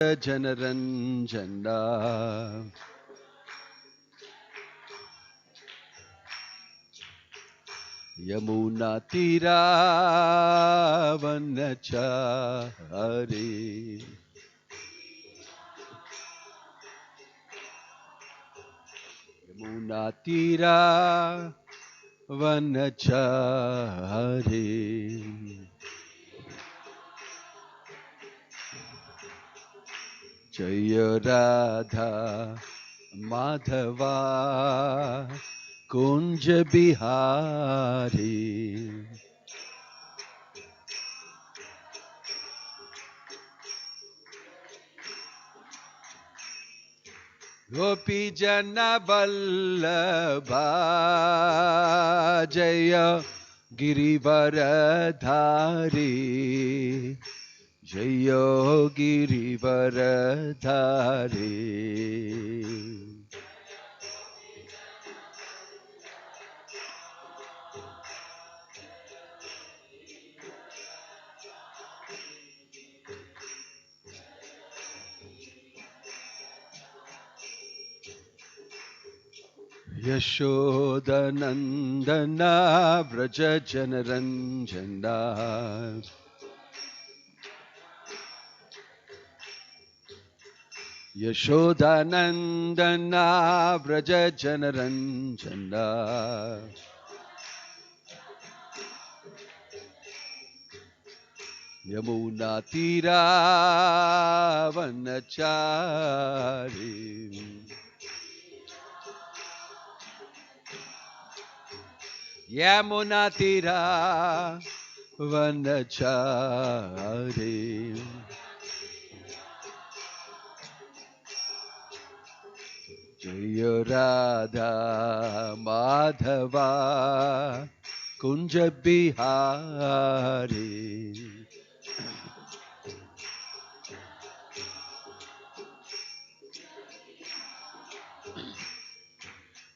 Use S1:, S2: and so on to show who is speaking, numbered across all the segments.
S1: Janaranjana Yamuna Tira Vanachari Yamuna Tira Vanachari Jaya Radha Madhava Kunja Bihari Gopi Jana Vallabha Jaya Girivaradhari Jaya Girivaradhari Yashoda Nandana Vraja Janaranjana Yashoda Nandana Vraja Janaranjana Yamuna Tira Vanachari Yamuna Tira Vanachari Jaya Radha Madhava Kunja Bihari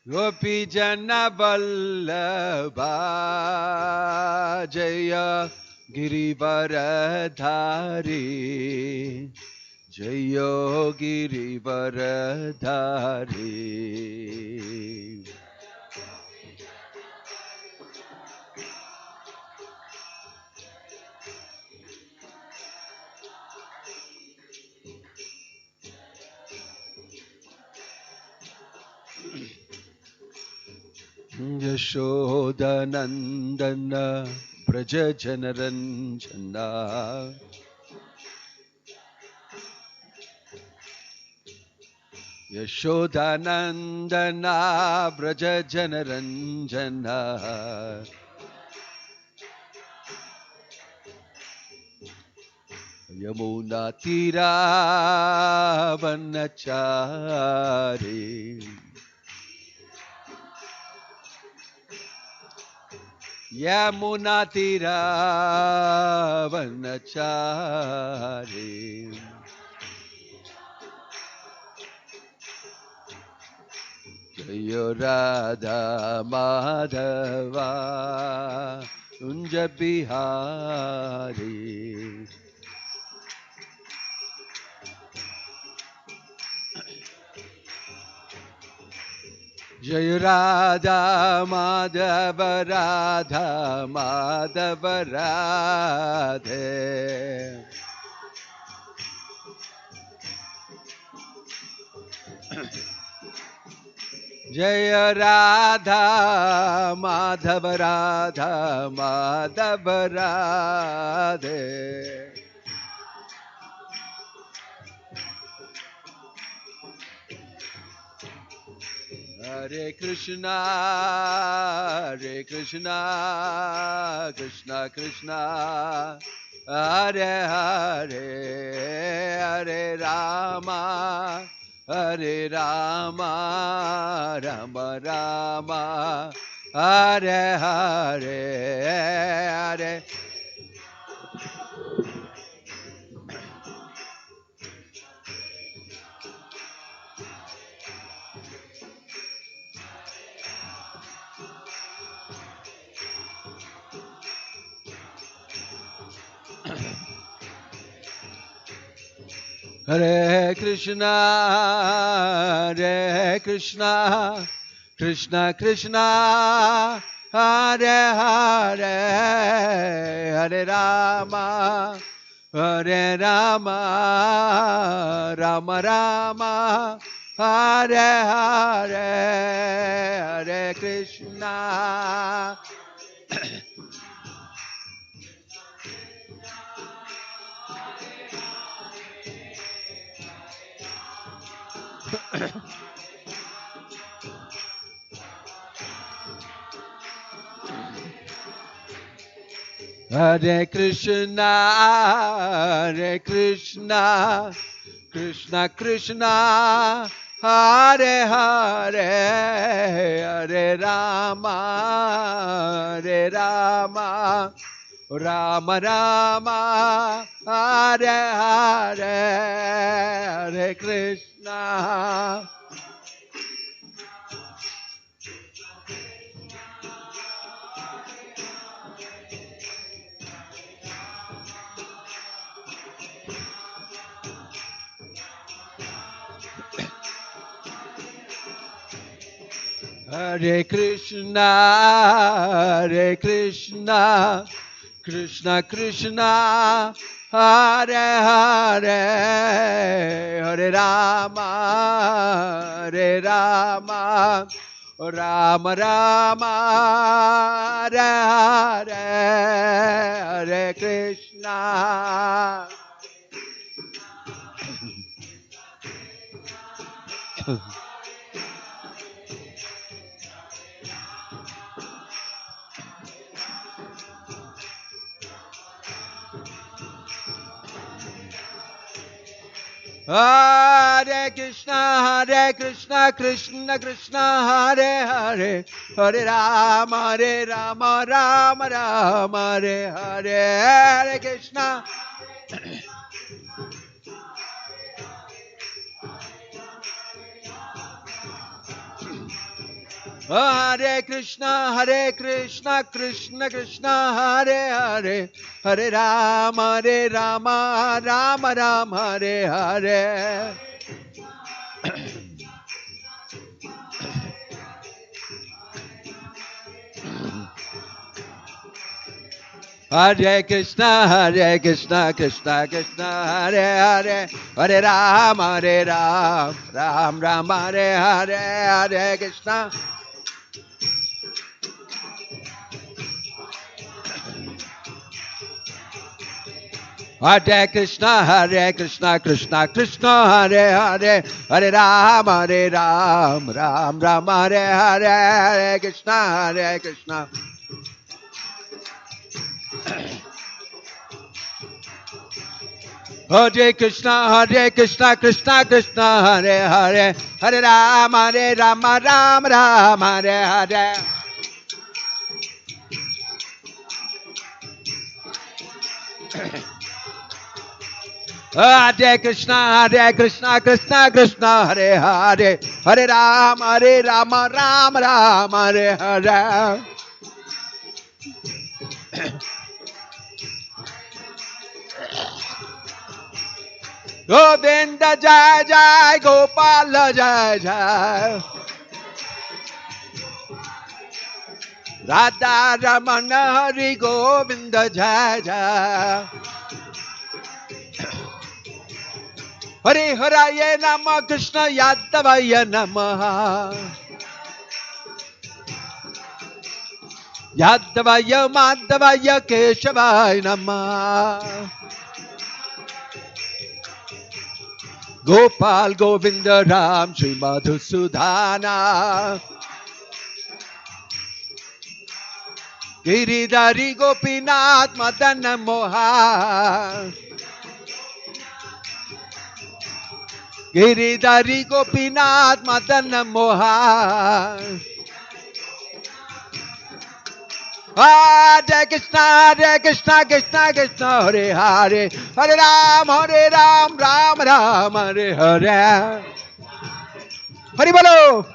S1: Gopi Jana Vallabha Jaya Girivaradhari Jaya Girivaradhari Yashoda Nandana Braja Janaranjana Yashoda Nandana Braja Janaranjana Yamuna Tira Vanachari Yamuna Tira Vanachari Jaya Radha Madhava Kunja Bihari Jaya Radha Madhava Radha Madhava Radhe Jaya Radha Madhava Radha Madhava Radhe Hare Krishna Krishna Krishna Hare Hare Hare Rama Rama Rama Hare Hare Hare Hare Krishna, Hare Krishna, Krishna Krishna, Hare Hare, Hare Rama, Hare Rama, Rama Rama, Hare Hare, Hare Krishna. Hare Krishna, Hare Krishna, Krishna Krishna, Hare Hare, Hare Rama, Hare Rama, Rama Rama, Hare Hare, Hare Krishna. Hare Krishna, Hare Krishna, Krishna Krishna, Hare Hare, Hare Rama, Hare Rama, Rama Rama, Hare Hare, Hare Krishna. Hare Krishna, Hare Krishna, Krishna Krishna, Hare Hare, Hare Rama, Hare Rama, Rama Rama, Hare Hare, Hare Krishna. Hare Krishna, Hare Krishna, Krishna Krishna, Hare Hare, Hare Rama, Hare Rama, Rama Rama, Hare Hare. Hare Krishna, Hare Krishna, Krishna Krishna, Hare Hare, Hare Rama, Hare Ram, Ram Rama, Hare Hare, Hare Krishna. Hare Krishna, Hare Krishna, Krishna Krishna, Hare Hare, Hare Rama, Hare Ram, Ram Rama, Hare Hare, Hare Krishna, Hare Krishna. Hare Krishna, Hare Krishna, Krishna Krishna, Hare Hare, Hare Rama, Hare Rama, Rama Rama, Hare Hare. Hare Krishna, Hare Krishna, Krishna Krishna, Hare Hare, Hare Rama, Rama Rama, Hare Hare. Govinda Jai Jai, Gopala Jai Jai, Radha Ramana Hari Govinda Jai Jai. Hare Hare Nama Krishna Yadavaya Namaha, Yadavaya Madhavaya Keshavaya Namaha. Gopal Govinda Ram Shri Madhusudhana, Giridhari Gopinath Madana Mohan, Giridhari Gopinath Madana Mohan. Hare Krishna, Hare Krishna, Krishna Krishna, Hare Hare, Hare Ram, Ram Ram, Hare Hare. Hari Bolo.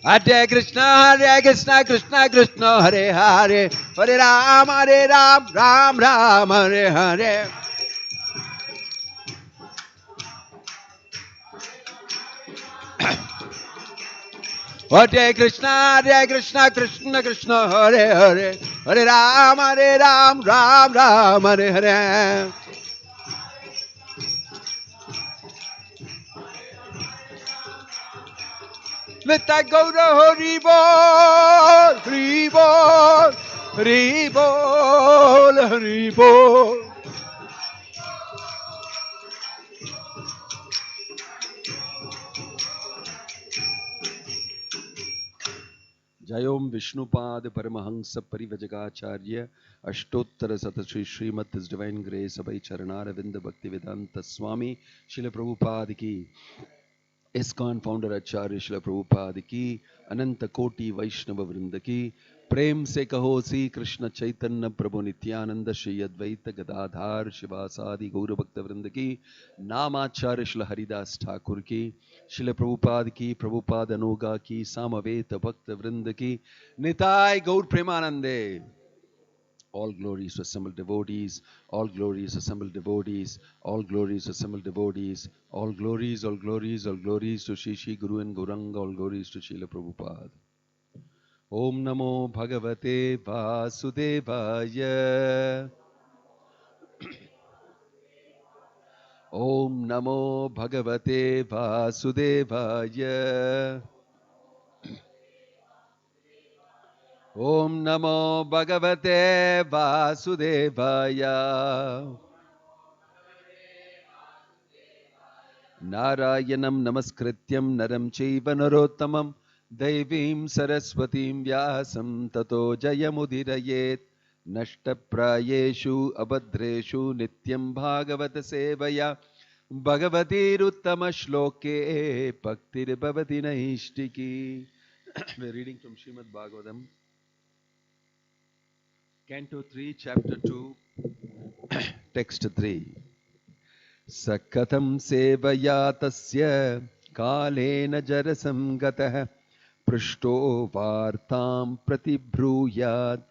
S1: Hare Krishna, Krishna Krishna, Hare Hare, Hare Ram, Hare Ram, Ram Ram, Hare Hare. Hare Krishna, Krishna Krishna, Hare Hare. Hare Ram, Ram Ram, Hare Hare. Let that go to Hari Bol, Hari Bol, Hari Bol, Hari Bol. Jayom Vishnupad Paramahansa Parivajagacharya Ashtottara Satasri Srimad His Divine Grace Abhay Charanaravinda Bhakti Vedanta Swami Srila Prabhupada Ki ISKCON founder Acharya Srila Prabhupada Ki Ananta Koti Vaishnava Vrinda Ki प्रेम से कहो श्री कृष्ण चैतन्य प्रभु नित्यानंद श्री अद्वैत गदाधार शिवासादि गौर भक्त वृंद की नामाचार्य श्री हरिदास ठाकुर की श्रील प्रभुपाद की प्रभुपाद अनुगा की सामवेद भक्त वृंद की निताय गौर प्रेमानंदे. All glories to assembled devotees, all glories assembled devotees, all glories assembled devotees, all glories, all glories, all glories to Shri Shri Guru and Gauranga, all glories to Srila Prabhupada. Om Namo Bhagavate Vasudevaya. Om Namo Bhagavate Vasudevaya. Om Namo Bhagavate Vasudevaya. Narayanam Namaskrityam Naram Chaiva Narottamam Devim Saraswatim Vyasam Tato Jayamudirayet Nashtaprayeshu Abhadreshu Nityam Bhagavata Sevaya Bhagavatir Uttama Shloke Bhaktir Bhavati Naishtiki. We're reading from Srimad Bhagavatam, Canto 3, Chapter 2, Text 3. Sakatam sevaya tasya kalena jarasam gatah prishto vartam pratibhruyad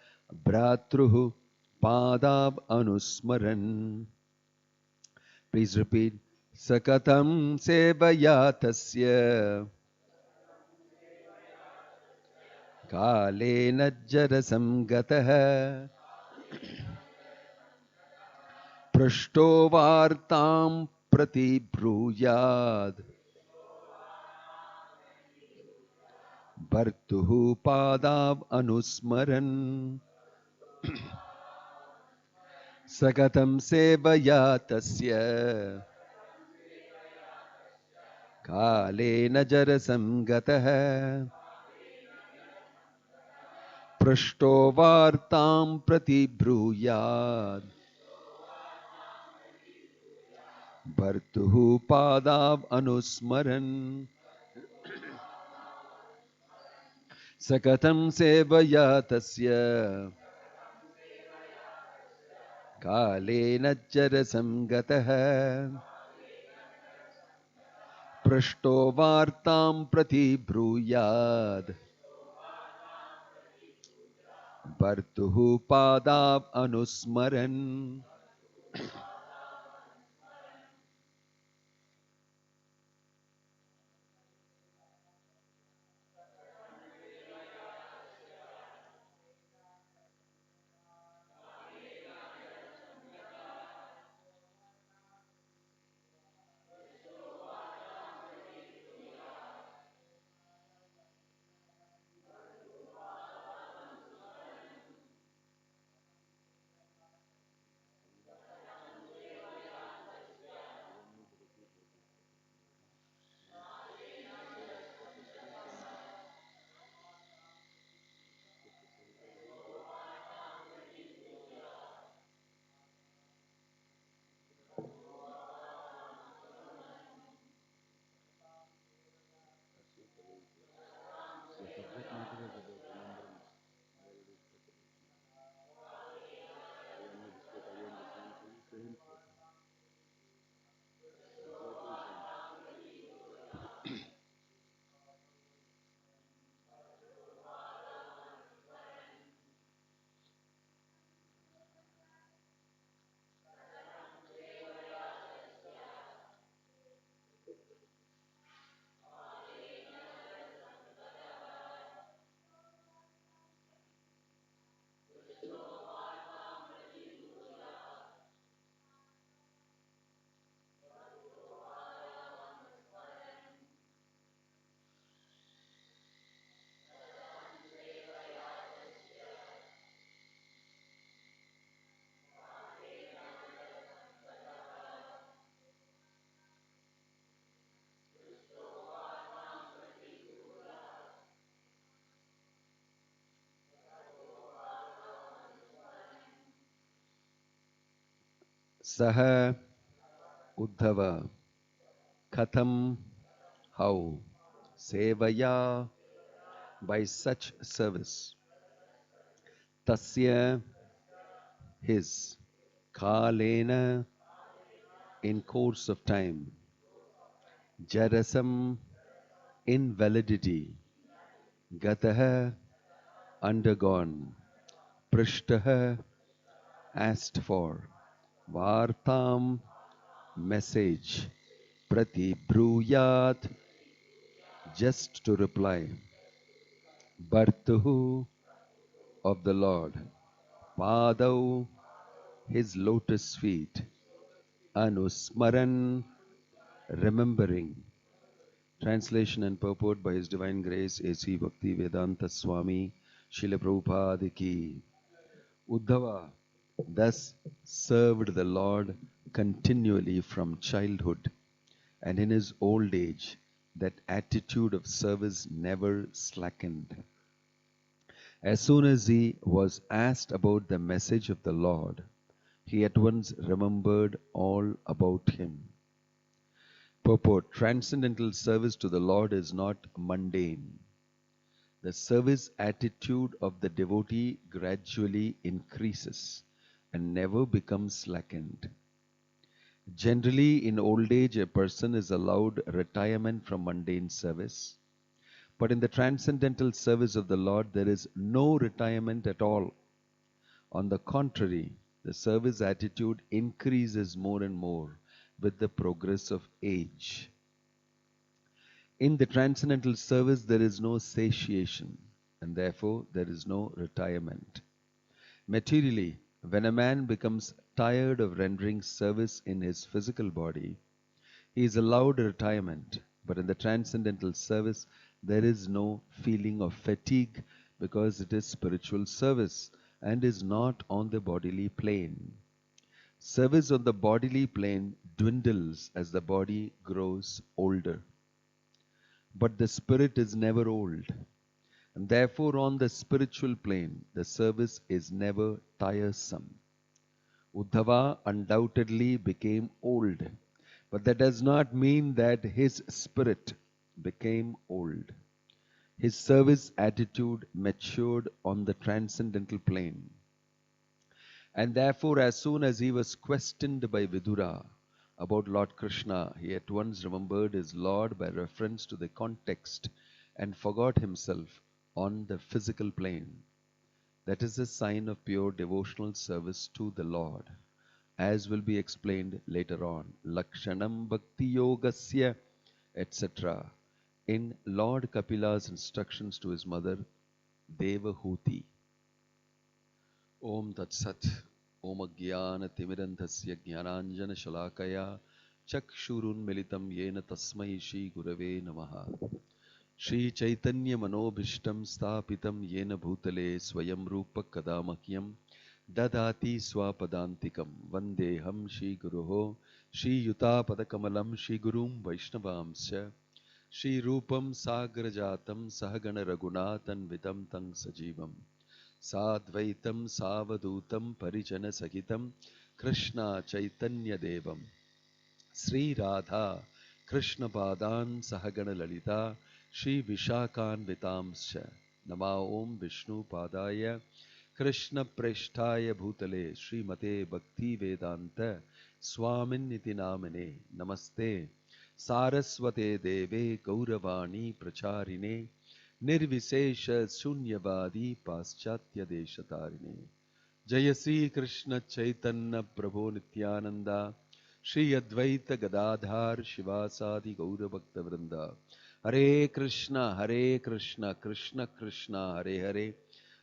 S1: bratruhu padab anusmaran. Please repeat. Sakatam sevaya tasya kalena jarasam gatah prishto vartam pratibhruyad Bhartuhu Padav Anusmaran. Sagatam Sevaya Tasya Kalena Jarasam Gatah Prashto Vartam Pratibhruyad Bhartuhu Padav Anusmaran. Sagatam Sevaya Tasya Kalena Jarasam Gatah Prashto Vartam Pratibhruyad Bhartuhu Padab Anusmaran. Saha Uddhava Katham how Sevaya by such service Tasya his Kalena in course of time Jarasam invalidity Gataha undergone Prishtaha asked for Vartam message Prati Bruyat just to reply Bhartuhu of the Lord Padau his lotus feet Anusmaran remembering. Translation and purport by His Divine Grace A.C. Bhakti Vedanta Swami Srila Prabhupada ki. Uddhava thus served the Lord continually from childhood, and in his old age that attitude of service never slackened. As soon as he was asked about the message of the Lord, he at once remembered all about him. Purport: transcendental service to the Lord is not mundane. The service attitude of the devotee gradually increases and never becomes slackened. Generally, in old age, a person is allowed retirement from mundane service. But in the transcendental service of the Lord, there is no retirement at all. On the contrary, the service attitude increases more and more with the progress of age. In the transcendental service, there is no satiation, and therefore there is no retirement. Materially, when a man becomes tired of rendering service in his physical body, he is allowed retirement. But in the transcendental service, there is no feeling of fatigue because it is spiritual service and is not on the bodily plane. Service on the bodily plane dwindles as the body grows older. But the spirit is never old. And therefore on the spiritual plane, the service is never tiresome. Uddhava undoubtedly became old. But that does not mean that his spirit became old. His service attitude matured on the transcendental plane. And therefore, as soon as he was questioned by Vidura about Lord Krishna, he at once remembered his Lord by reference to the context and forgot himself on the physical plane. That is a sign of pure devotional service to the Lord, as will be explained later on. Lakshanam Bhakti Yogasya, etc. in Lord Kapila's instructions to his mother, Devahuti. Om Tat Sat. Om Agyana Timirandhasya Jnananjana Shalakaya Chakshurun Militam Yena Tasmai Shri Gurave Namaha. Shri Chaitanya Manobhishtam Sthapitam Yena Bhutale Swayam Rupa Kadamakyam Dadati Swapadantikam Vandeham Shri Guruho Shri Yuta Padakamalam Shri Gurum Vaishnavamsya Shri Rupam Sagrajatam Sahagana Raghunatan Vitam Tang Sajivam Sadvaitam Savadutam Parijana Sahitam Krishna Chaitanya Devam Sri Radha Krishna Padan Sahagana Lalita Shri Vishakan Vitamscha Nama Om Vishnu Padaya Krishna Preshtaya Bhutale Shri Mate Bhakti Vedanta Swamin Niti Namane Namaste Saraswate Deve Gauravani Pracharine Nirvisesha Shunyavadi Paschatya Deshatarine Jaya Sri Krishna Chaitanya Prabhu Nityananda Shri Advaita Gadadhar Shivasadi Gaura Bhakta Vrinda Hare Krishna Krishna Krishna Hare Hare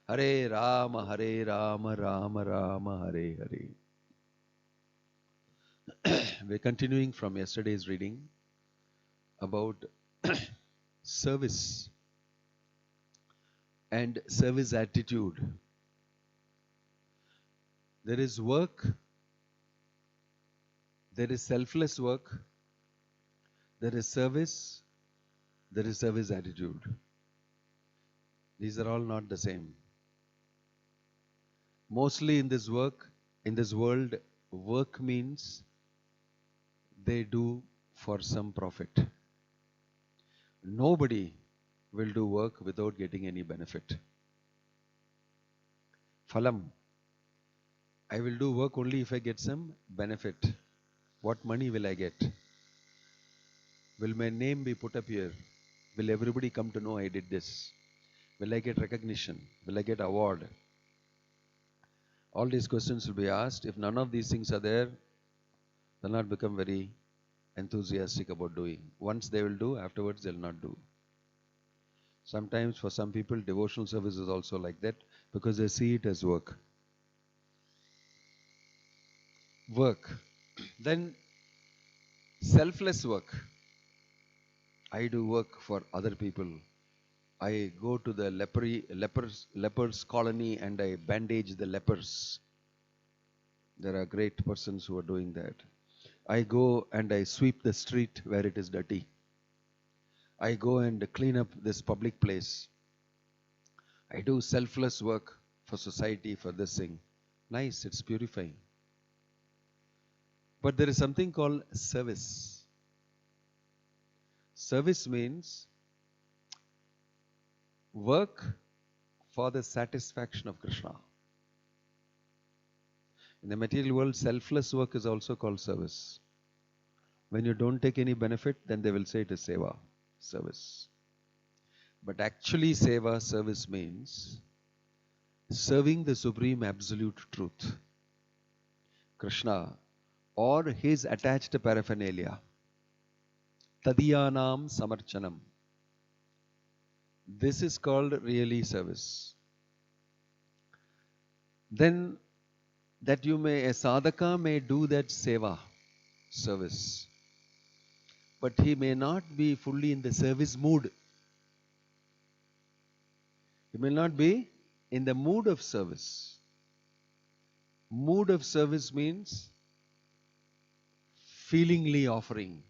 S1: Hare Rama Rama Rama Hare Hare. We're continuing from yesterday's reading about service and service attitude. There is work, there is selfless work, there is service attitude. These are all not the same. Mostly in this world, work means they do for some profit. Nobody will do work without getting any benefit. Phalam. I will do work only if I get some benefit. What money will I get? Will my name be put up here? Will everybody come to know I did this? Will I get recognition? Will I get award? All these questions will be asked. If none of these things are there, they'll not become very enthusiastic about doing. Once they will do, afterwards they'll not do. Sometimes for some people, devotional service is also like that because they see it as work. Work. Then selfless work. I do work for other people. I go to the lepers colony and I bandage the lepers. There are great persons who are doing that. I go and I sweep the street where it is dirty. I go and clean up this public place. I do selfless work for society, for this thing. Nice, it's purifying. But there is something called service. Service means work for the satisfaction of Krishna. In the material world, selfless work is also called service. When you don't take any benefit, then they will say it is seva, service. But actually seva, service means serving the supreme absolute truth, Krishna, or his attached paraphernalia. Tadiyanam samarchanam. This is called really service. Then a sadhaka may do that seva, service. But he may not be fully in the service mood. He may not be in the mood of service. Mood of service means feelingly offering.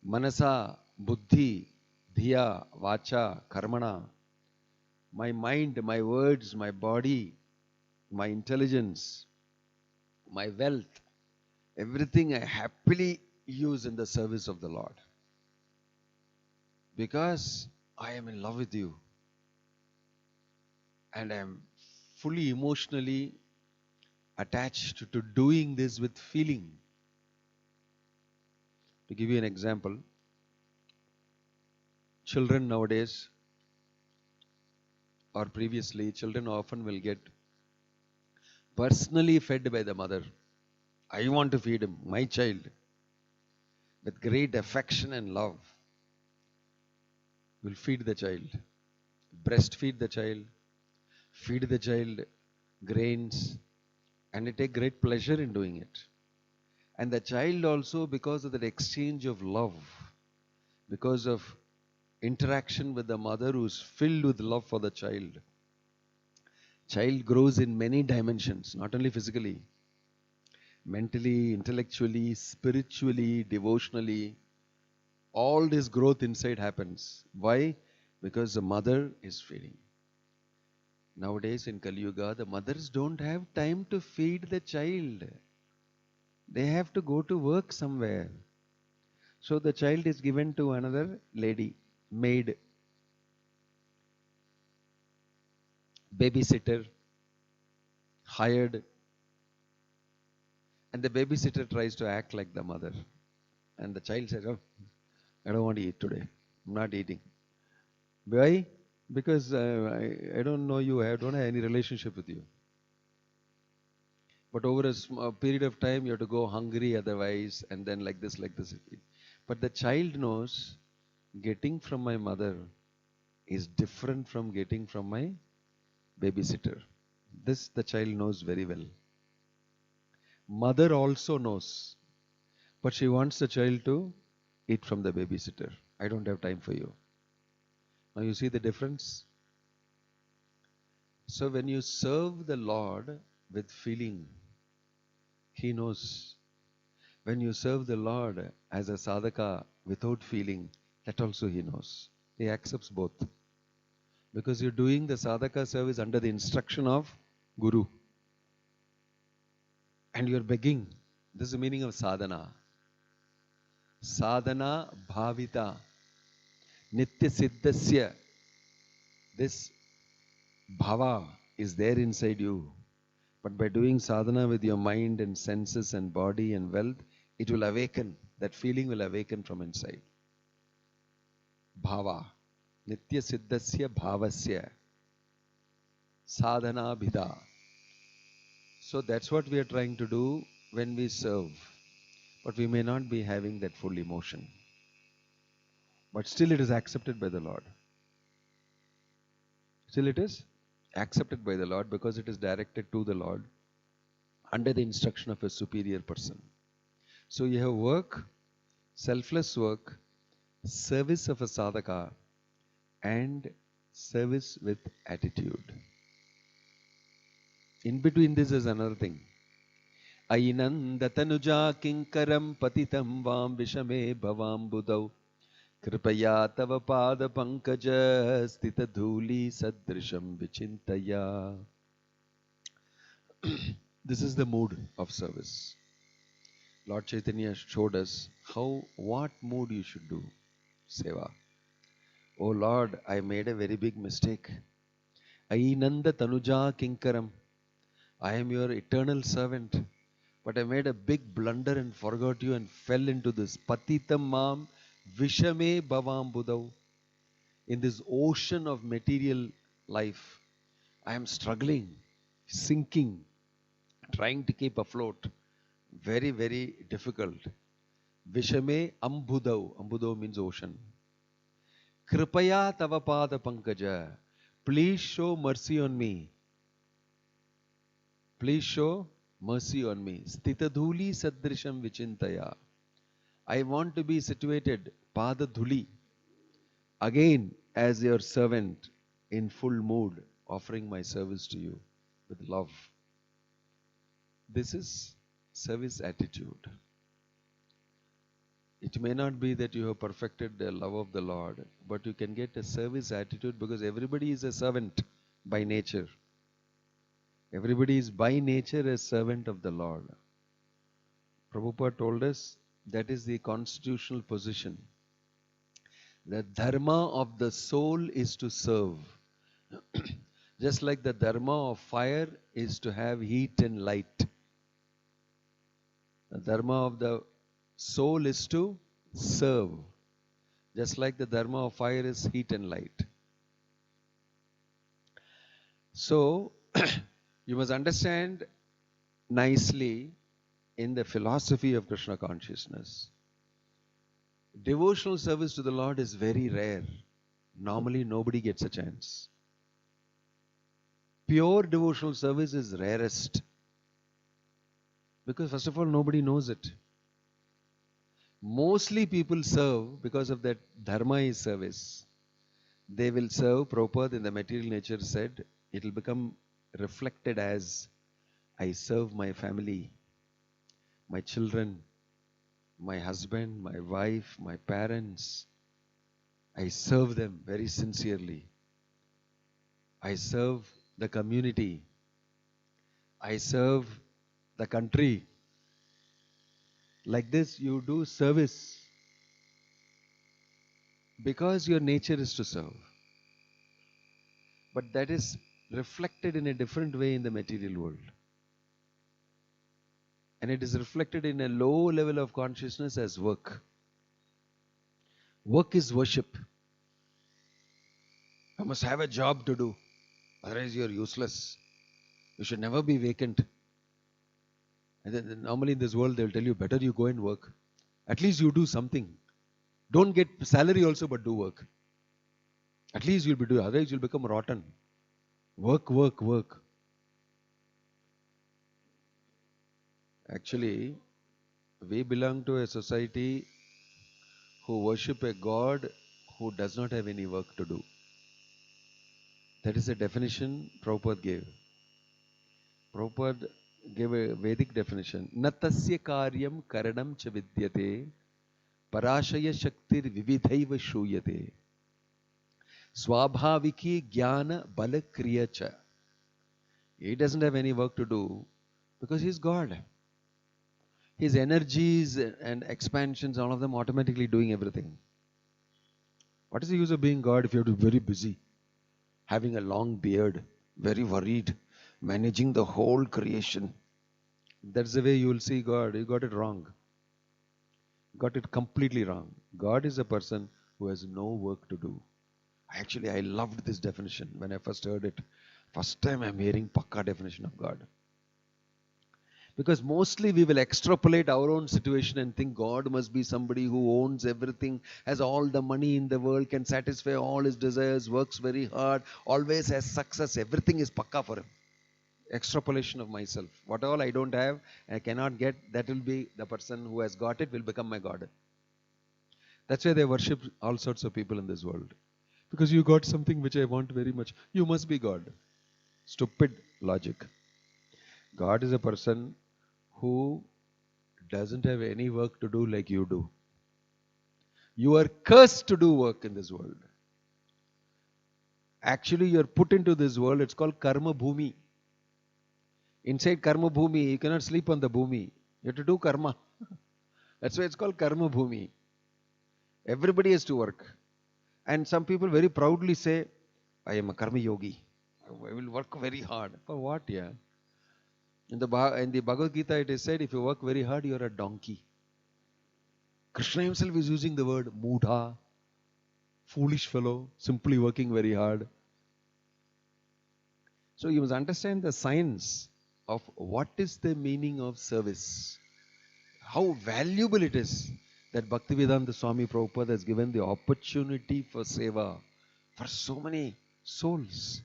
S1: Manasa, buddhi, dhiya, vacha, karmana. My mind, my words, my body, my intelligence, my wealth, everything I happily use in the service of the Lord. Because I am in love with you. And I am fully emotionally attached to doing this with feeling. To give you an example, children nowadays, or previously, children often will get personally fed by the mother. I want to feed him, my child, with great affection and love. Will feed the child, breastfeed the child, feed the child grains, and they take great pleasure in doing it. And the child also, because of that exchange of love, because of interaction with the mother who is filled with love for the child grows in many dimensions, not only physically, mentally, intellectually, spiritually, devotionally. All this growth inside happens. Why? Because the mother is feeding. Nowadays in Kali Yuga, the mothers don't have time to feed the child. They have to go to work somewhere. So the child is given to another lady, maid, babysitter, hired. And the babysitter tries to act like the mother. And the child says, oh, I don't want to eat today. I'm not eating. Why? Because I don't know you. I don't have any relationship with you. But over a period of time, you have to go hungry otherwise, and then like this. But the child knows getting from my mother is different from getting from my babysitter. This the child knows very well. Mother also knows, but she wants the child to eat from the babysitter. I don't have time for you. Now you see the difference? So when you serve the Lord with feeling, He knows. When you serve the Lord as a sadhaka without feeling, that also He knows. He accepts both. Because you're doing the sadhaka service under the instruction of Guru. and you're begging. This is the meaning of sadhana. Sadhana bhavita nitya siddhasya. This bhava is there inside you. But by doing sadhana with your mind and senses and body and wealth, it will awaken. That feeling will awaken from inside. Bhava. Nitya siddhasya bhavasya. Sadhana bhida. So that's what we are trying to do when we serve. But we may not be having that full emotion. But still it is accepted by the Lord. Still it is accepted by the Lord because it is directed to the Lord under the instruction of a superior person. So you have work, selfless work, service of a sadhaka, and service with attitude. In between this is another thing. Ainanda tanuja kinkaram patitam vam vishame bhavam budau kripaya tava pada pankaja stita dhuli sadrisham vichintaya. This is the mood of service. Lord Chaitanya showed us what mood you should do. Seva. Oh Lord, I made a very big mistake. Ainanda tanuja kinkaram. I am your eternal servant. But I made a big blunder and forgot you and fell into this patitam mam vishame bhavam budau. In this ocean of material life, I am struggling, sinking, trying to keep afloat. Very, very difficult. Vishame ambudau. Ambudau means ocean. Kripaya tava pada pankaja. Please show mercy on me. Please show mercy on me. Stita dhuli sadrisham vichintaya. I want to be situated, pada dhuli, again as your servant in full mood, offering my service to you with love. This is service attitude. It may not be that you have perfected the love of the Lord, but you can get a service attitude because everybody is a servant by nature. Everybody is by nature a servant of the Lord. Prabhupada told us that is the constitutional position. The dharma of the soul is to serve. Just like the dharma of fire is to have heat and light. The dharma of the soul is to serve. Just like the dharma of fire is heat and light. So, you must understand nicely in the philosophy of Krishna consciousness. Devotional service to the Lord is very rare. Normally, nobody gets a chance. Pure devotional service is rarest. Because first of all, nobody knows it. Mostly people serve because of that dharma is service. They will serve, Prabhupada in the material nature said, it will become reflected as I serve my family, my children, my husband, my wife, my parents. I serve them very sincerely. I serve the community. I serve the country. Like this, you do service because your nature is to serve. But that is reflected in a different way in the material world. And it is reflected in a low level of consciousness as work. Work is worship. You must have a job to do. Otherwise you are useless. You should never be vacant. And then normally in this world they will tell you, better you go and work. At least you do something. Don't get salary also, but do work. At least you'll be doing. Otherwise you'll become rotten. Work, work, work. Actually, we belong to a society who worship a God who does not have any work to do. That is a definition Prabhupada gave. Prabhupada gave a Vedic definition. Natasya karyam karanam cha vidyate parashaya shaktir vividhaiva shuyate swabhaviki jnana balakriya cha. He doesn't have any work to do because he is God. his energies and expansions, all of them automatically doing everything. What is the use of being God if you have to be very busy, having a long beard, very worried, managing the whole creation? That's the way you will see God. You got it wrong. Got it completely wrong. God is a person who has no work to do. Actually, I loved this definition when I first heard it. First time I'm hearing Pakka definition of God. Because mostly we will extrapolate our own situation and think God must be somebody who owns everything, has all the money in the world, can satisfy all his desires, works very hard, always has success, everything is Pakka for him. Extrapolation of myself. What all I don't have, I cannot get, that will be the person who has got it will become my God. That's why they worship all sorts of people in this world. Because you got something which I want very much. You must be God. Stupid logic. God is a person who doesn't have any work to do like you do. You are cursed to do work in this world. Actually, you are put into this world. It's called karma bhumi. Inside karma bhumi, you cannot sleep on the bhumi. You have to do karma. That's why it's called karma bhumi. Everybody has to work. And some people very proudly say, I am a karma yogi. I will work very hard. For what? Yeah. In the Bhagavad Gita, it is said, if you work very hard, you are a donkey. Krishna himself is using the word mudha, foolish fellow, simply working very hard. So you must understand the science of what is the meaning of service. How valuable it is that Bhaktivedanta Swami Prabhupada has given the opportunity for seva for so many souls.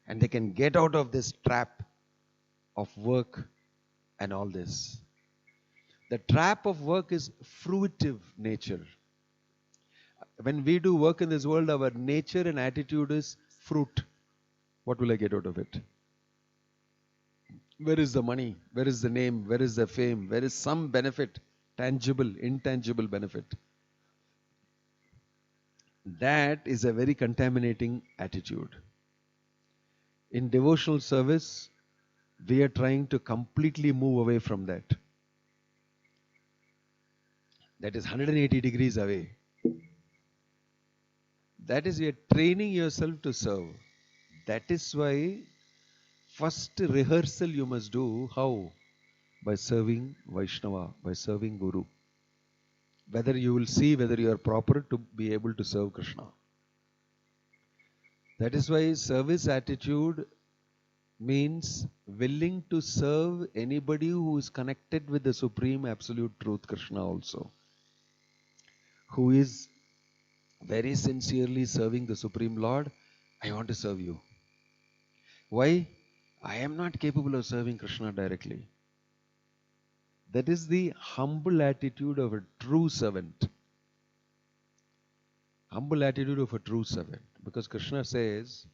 S1: And they can get out of this trap of work and all this. The trap of work is fruitive nature. When we do work in this world, our nature and attitude is fruit. What will I get out of it? Where is the money? Where is the name? Where is the fame? Where is some benefit? Tangible, intangible benefit. That is a very contaminating attitude. In devotional service, we are trying to completely move away from that. That is 180 degrees away. That is, you are training yourself to serve. That is why first rehearsal you must do. How? By serving Vaishnava, by serving Guru. Whether you will see whether you are proper to be able to serve Krishna. That is why service attitude means willing to serve anybody who is connected with the Supreme Absolute Truth, Krishna also. Who is very sincerely serving the Supreme Lord. I want to serve you. Why? I am not capable of serving Krishna directly. That is the humble attitude of a true servant. Humble attitude of a true servant. Because Krishna says,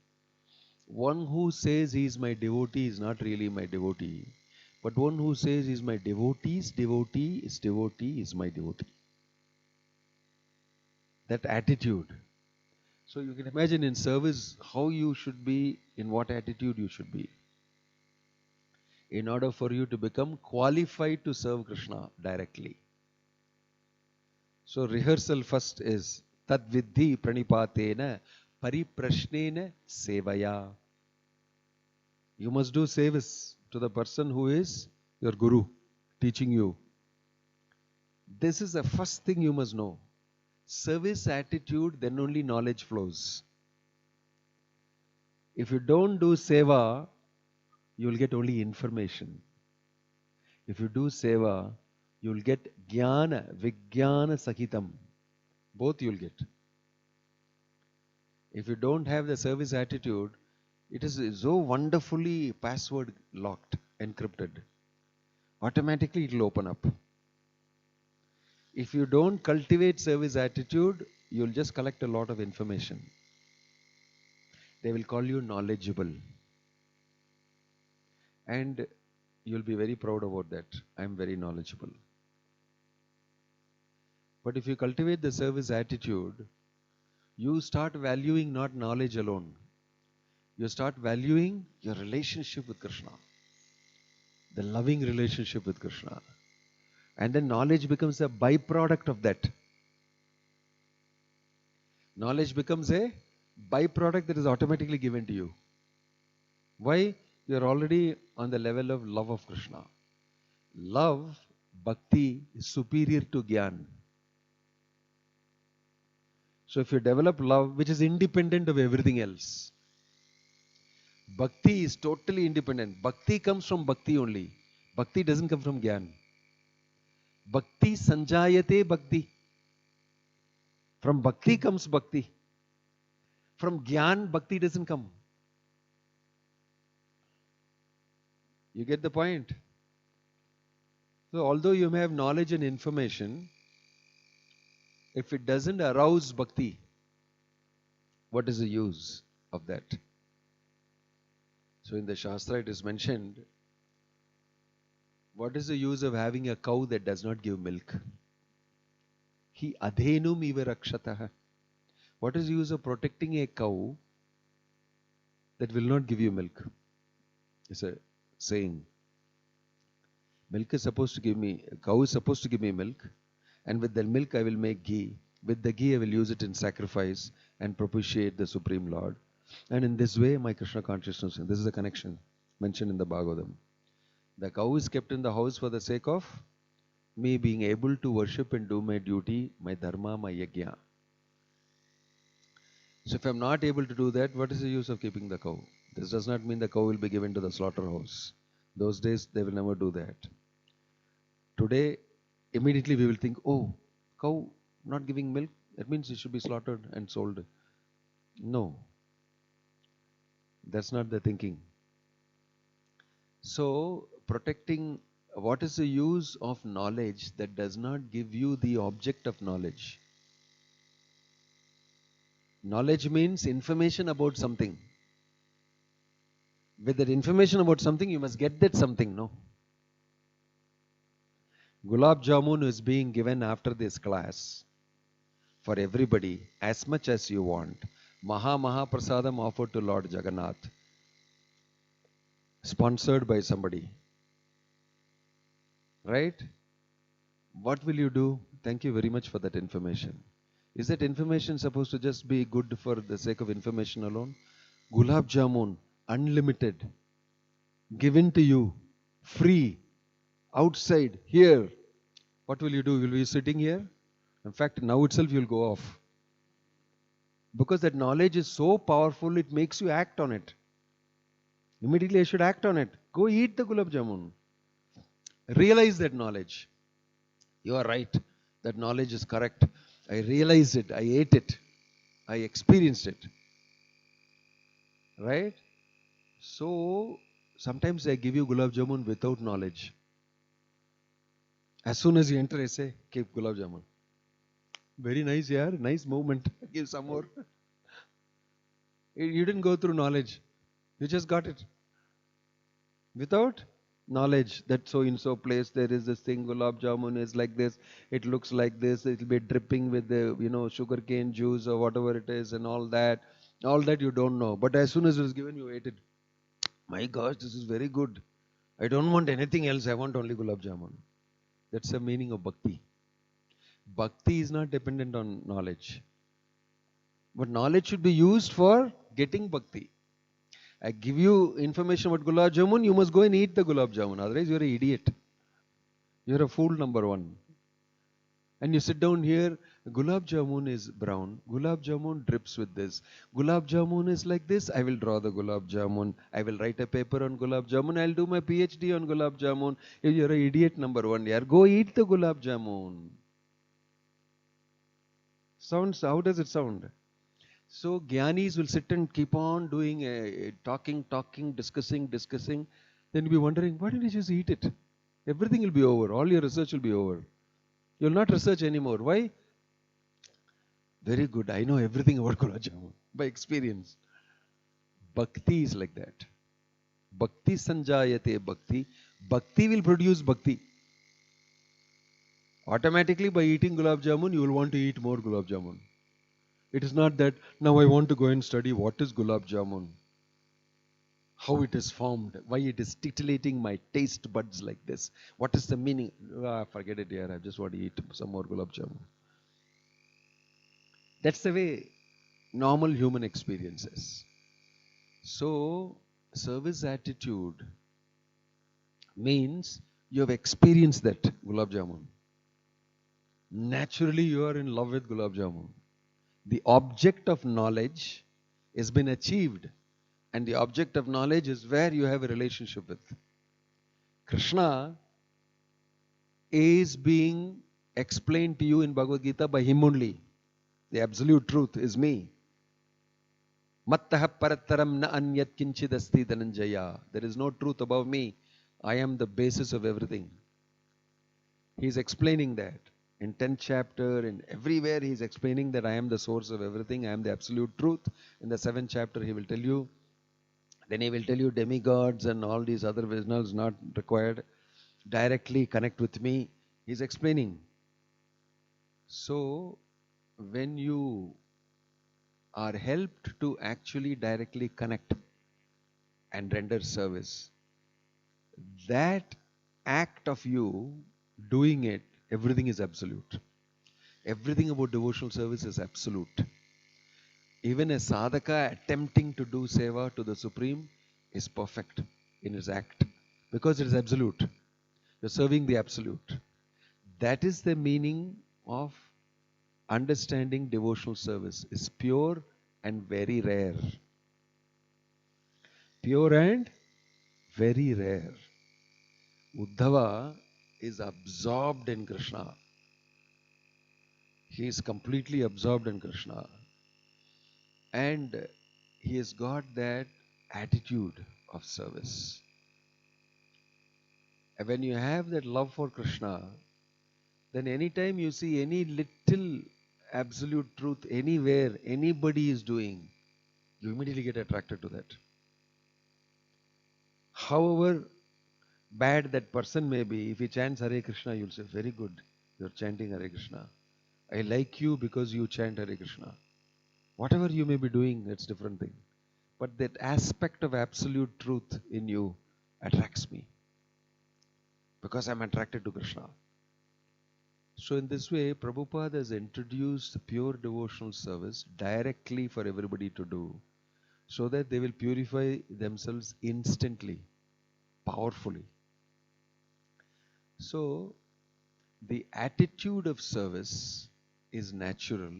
S1: one who says he is my devotee is not really my devotee. But one who says he is my devotee's devotee is my devotee. That attitude. So you can imagine in service how you should be, in what attitude you should be. In order for you to become qualified to serve Krishna directly. So rehearsal first is Tadvidhi pranipatena pariprashnena sevaya. You must do service to the person who is your guru, teaching you. This is the first thing you must know. Service attitude, then only knowledge flows. If you don't do seva, you will get only information. If you do seva, you will get jnana, vijnana sahitam. Both you will get. If you don't have the service attitude, it is so wonderfully password locked, encrypted. Automatically it will open up. If you don't cultivate service attitude, you will just collect a lot of information. They will call you knowledgeable. And you will be very proud about that. I am very knowledgeable. But if you cultivate the service attitude, you start valuing not knowledge alone. You start valuing your relationship with Krishna. The loving relationship with Krishna. And then knowledge becomes a byproduct of that. Knowledge becomes a byproduct that is automatically given to you. Why? You are already on the level of love of Krishna. Love, bhakti, is superior to gyan. So if you develop love, which is independent of everything else, bhakti is totally independent. Bhakti comes from bhakti only. Bhakti doesn't come from gyan. Bhakti sanjayate bhakti. From bhakti comes bhakti. From gyan, bhakti doesn't come. You get the point? So although you may have knowledge and information, if it doesn't arouse bhakti, what is the use of that? So in the Shastra it is mentioned, what is the use of having a cow that does not give milk? Hi adhenum iva rakshataha. What is the use of protecting a cow that will not give you milk? It's a saying. Milk is supposed to give me, a cow is supposed to give me milk, and with the milk I will make ghee. With the ghee I will use it in sacrifice and propitiate the Supreme Lord. And in this way my Krishna consciousness, this is the connection mentioned in the Bhagavatam. The cow is kept in the house for the sake of me being able to worship and do my duty, my dharma, my yajna. So if I am not able to do that, what is the use of keeping the cow? This does not mean the cow will be given to the slaughterhouse. Those days they will never do that. Today, immediately we will think, oh, cow not giving milk, that means it should be slaughtered and sold. No. That's not the thinking. So, protecting, what is the use of knowledge that does not give you the object of knowledge? Knowledge means information about something. With that information about something, you must get that something, no? Gulab Jamun is being given after this class for everybody, as much as you want. Maha Prasadam offered to Lord Jagannath, sponsored by somebody. Right? What will you do? Thank you very much for that information. Is that information supposed to just be good for the sake of information alone? Gulab Jamun, unlimited, given to you, free, outside, here. What will you do? Will you be sitting here? In fact, now itself you will go off. Because that knowledge is so powerful, it makes you act on it. Immediately I should act on it. Go eat the Gulab Jamun. Realize that knowledge. You are right. That knowledge is correct. I realized it. I ate it. I experienced it. Right? So, sometimes I give you Gulab Jamun without knowledge. As soon as you enter, I say, keep Gulab Jamun. Very nice, yeah. Nice movement. Give some more. You didn't go through knowledge. You just got it. Without knowledge that so in so place there is this thing, Gulab Jamun is like this, it looks like this, it will be dripping with the sugarcane juice or whatever it is and all that. All that you don't know. But as soon as it was given, you ate it. My gosh, this is very good. I don't want anything else. I want only Gulab Jamun. That's the meaning of bhakti. Bhakti is not dependent on knowledge. But knowledge should be used for getting bhakti. I give you information about Gulab Jamun, you must go and eat the Gulab Jamun. Otherwise, you're an idiot. You're a fool number one. And you sit down here, Gulab Jamun is brown. Gulab Jamun drips with this. Gulab Jamun is like this. I will draw the Gulab Jamun. I will write a paper on Gulab Jamun. I'll do my PhD on Gulab Jamun. You're an idiot number one. Yeah, go eat the Gulab Jamun. Sounds, how does it sound? So Gyanis will sit and keep on doing talking, discussing. Then you'll be wondering, why didn't you just eat it? Everything will be over. All your research will be over. You'll not research anymore. Why? Very good. I know everything about Gulab Jamun by experience. Bhakti is like that. Bhakti sanjayate bhakti. Bhakti will produce bhakti. Automatically by eating Gulab Jamun, you will want to eat more Gulab Jamun. It is not that, now I want to go and study what is Gulab Jamun. how it is formed, why it is titillating my taste buds like this. What is the meaning? Forget it here. I just want to eat some more gulab jamun. That's the way normal human experience is. So, service attitude means you have experienced that gulab jamun. Naturally, you are in love with gulab jamun. The object of knowledge has been achieved, and the object of knowledge is where you have a relationship with. Krishna is being explained to you in Bhagavad Gita by him only. The absolute truth is me. Mattaha parattaram na anyat kinchid asti dhananjaya. There is no truth above me. I am the basis of everything. He is explaining that. In 10th chapter, in everywhere he is explaining that I am the source of everything. I am the absolute truth. In the 7th chapter he will tell you. Then he will tell you demigods and all these other visuals not required. Directly connect with me. He is explaining. So, when you are helped to actually directly connect and render service, that act of you doing it, everything is absolute. Everything about devotional service is absolute. Even a sadhaka attempting to do seva to the Supreme is perfect in his act because it is absolute. You're serving the absolute. That is the meaning of understanding devotional service. Is pure and very rare. Pure and very rare. Uddhava is absorbed in Krishna. He is completely absorbed in Krishna. And he has got that attitude of service. And when you have that love for Krishna, then anytime you see any little absolute truth anywhere anybody is doing, you immediately get attracted to that. However bad that person may be, if he chants Hare Krishna, you'll say, very good, you're chanting Hare Krishna. I like you because you chant Hare Krishna. Whatever you may be doing, that's a different thing. But that aspect of absolute truth in you attracts me because I'm attracted to Krishna. So in this way, Prabhupada has introduced pure devotional service directly for everybody to do so that they will purify themselves instantly, powerfully. So the attitude of service is natural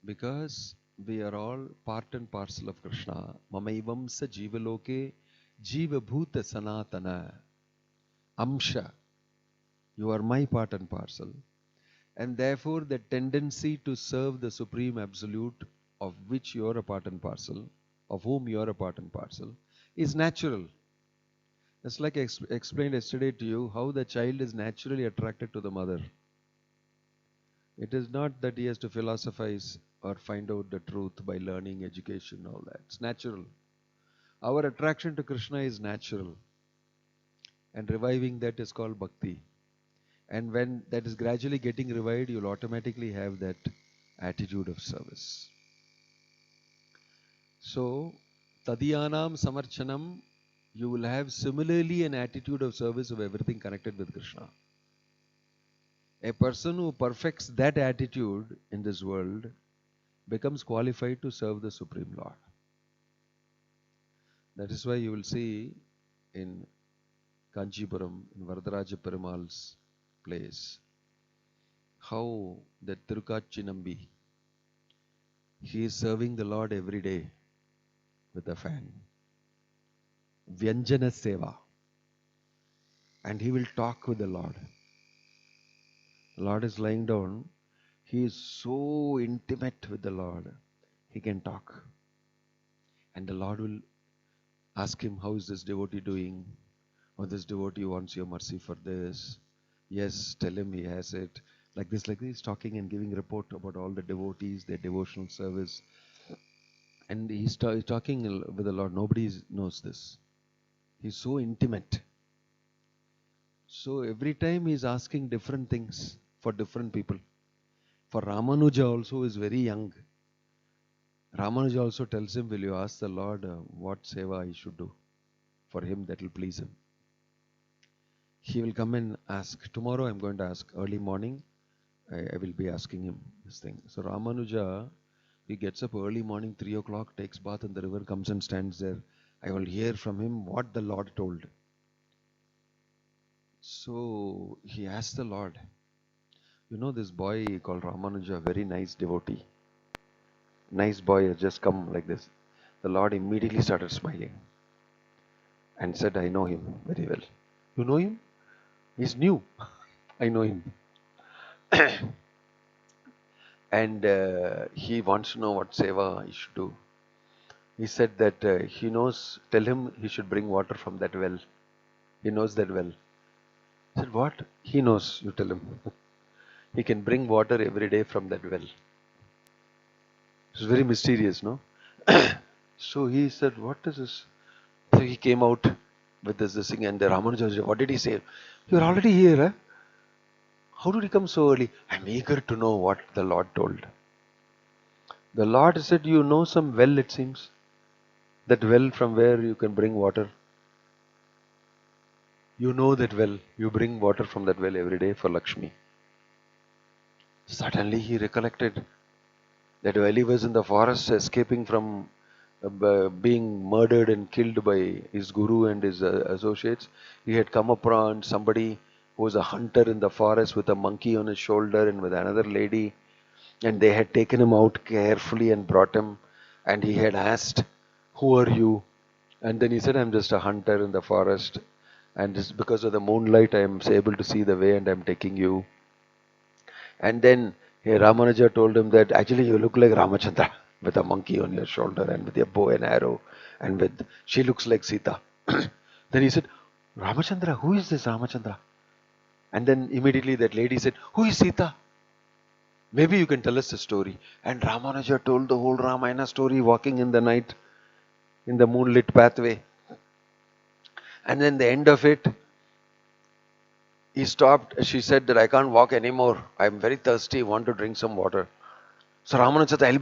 S1: because we are all part and parcel of Krishna. Mamaivam sa jivaloke jiva bhuta sanatana. Amsha. You are my part and parcel. And therefore the tendency to serve the Supreme Absolute of which you are a part and parcel, of whom you are a part and parcel, is natural. It's like I explained yesterday to you how the child is naturally attracted to the mother. It is not that he has to philosophize or find out the truth by learning, education, all that. It's natural. Our attraction to Krishna is natural. And reviving that is called Bhakti. And when that is gradually getting revived, you'll automatically have that attitude of service. So, Tadiyanam Samarchanam, you will have similarly an attitude of service of everything connected with Krishna. A person who perfects that attitude in this world becomes qualified to serve the Supreme Lord. That is why you will see in Kanchipuram, in Varadaraja Perumal's place, how that Tirukatchinambi, he is serving the Lord every day with a fan. Vyanjana Seva. And he will talk with the Lord. The Lord is lying down. He is so intimate with the Lord. He can talk. And the Lord will ask him, how is this devotee doing? Or this devotee wants your mercy for this. Yes, tell him he has it. Like this, he's talking and giving report about all the devotees, their devotional service. And he's talking with the Lord. Nobody knows this. He's so intimate. So every time he's asking different things for different people. For Ramanuja also is very young. Ramanuja also tells him, will you ask the Lord what seva he should do for him that will please him? He will come and ask. Tomorrow I'm going to ask. Early morning, I will be asking him this thing. So Ramanuja, he gets up early morning, 3 o'clock, takes bath in the river, comes and stands there. I will hear from him what the Lord told. So he asked the Lord, you know this boy called Ramanuja, very nice devotee. Nice boy has just come like this. The Lord immediately started smiling and said, I know him very well. You know him? He's new. I know him. And he wants to know what seva he should do. He said that he knows, tell him he should bring water from that well. He knows that well. I said, what? He knows, you tell him. He can bring water every day from that well. It's very mysterious, no? So he said, what is this? So he came out with this thing, and the Ramanuja said, what did he say? You're already here, eh? How did he come so early? I'm eager to know what the Lord told. The Lord said, you know some well, it seems. That well from where you can bring water. You know that well. You bring water from that well every day for Lakshmi. Suddenly he recollected that while he was in the forest escaping from being murdered and killed by his guru and his associates, he had come upon somebody who was a hunter in the forest with a monkey on his shoulder and with another lady, and they had taken him out carefully and brought him, and he had asked, who are you? And then he said, I'm just a hunter in the forest, and just because of the moonlight I am able to see the way and I'm taking you. And then Ramanuja told him that actually you look like Ramachandra with a monkey on your shoulder and with your bow and arrow, and with she looks like Sita. Then he said, Ramachandra, who is this Ramachandra? And then immediately that lady said, who is Sita? Maybe you can tell us the story. And Ramanuja told the whole Ramayana story, walking in the night in the moonlit pathway. And then the end of it, he stopped. She said that I can't walk anymore. I'm very thirsty. Want to drink some water. So Ramanuja said, I'll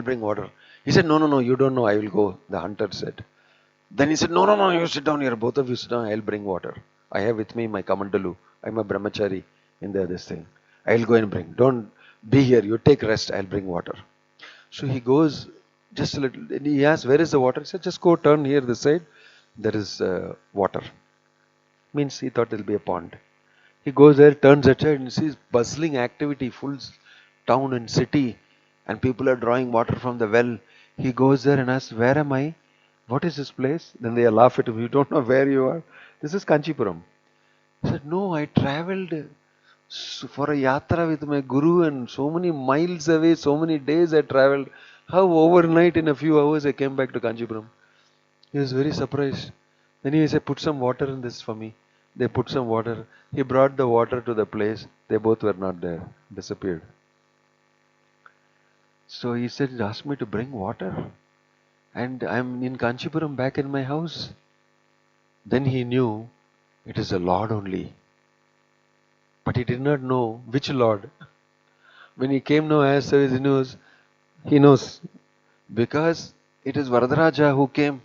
S1: bring water. He said, no, you don't know. I will go. The hunter said. Then he said, no, you sit down here. Both of you sit down. I'll bring water. I have with me my kamandalu. I'm a brahmachari in this thing. I'll go and bring. Don't be here. You take rest. I'll bring water. So he goes just a little. And he asked, where is the water? He said, just go turn here this side. There is water. Means he thought there'll be a pond. He goes there, turns aside and sees bustling activity, full town and city, and people are drawing water from the well. He goes there and asks, where am I? What is this place? Then they laugh at him. You don't know where you are. This is Kanchipuram. He said, no, I travelled for a yatra with my guru and so many miles away, so many days I travelled. How overnight in a few hours I came back to Kanchipuram. He was very surprised. Then he said, put some water in this for me. They put some water. He brought the water to the place. They both were not there. Disappeared. So he said, he asked me to bring water. And I'm in Kanchipuram back in my house. Then he knew it is the Lord only. But he did not know which Lord. When he came now as service, he knows. Because it is Varadaraja who came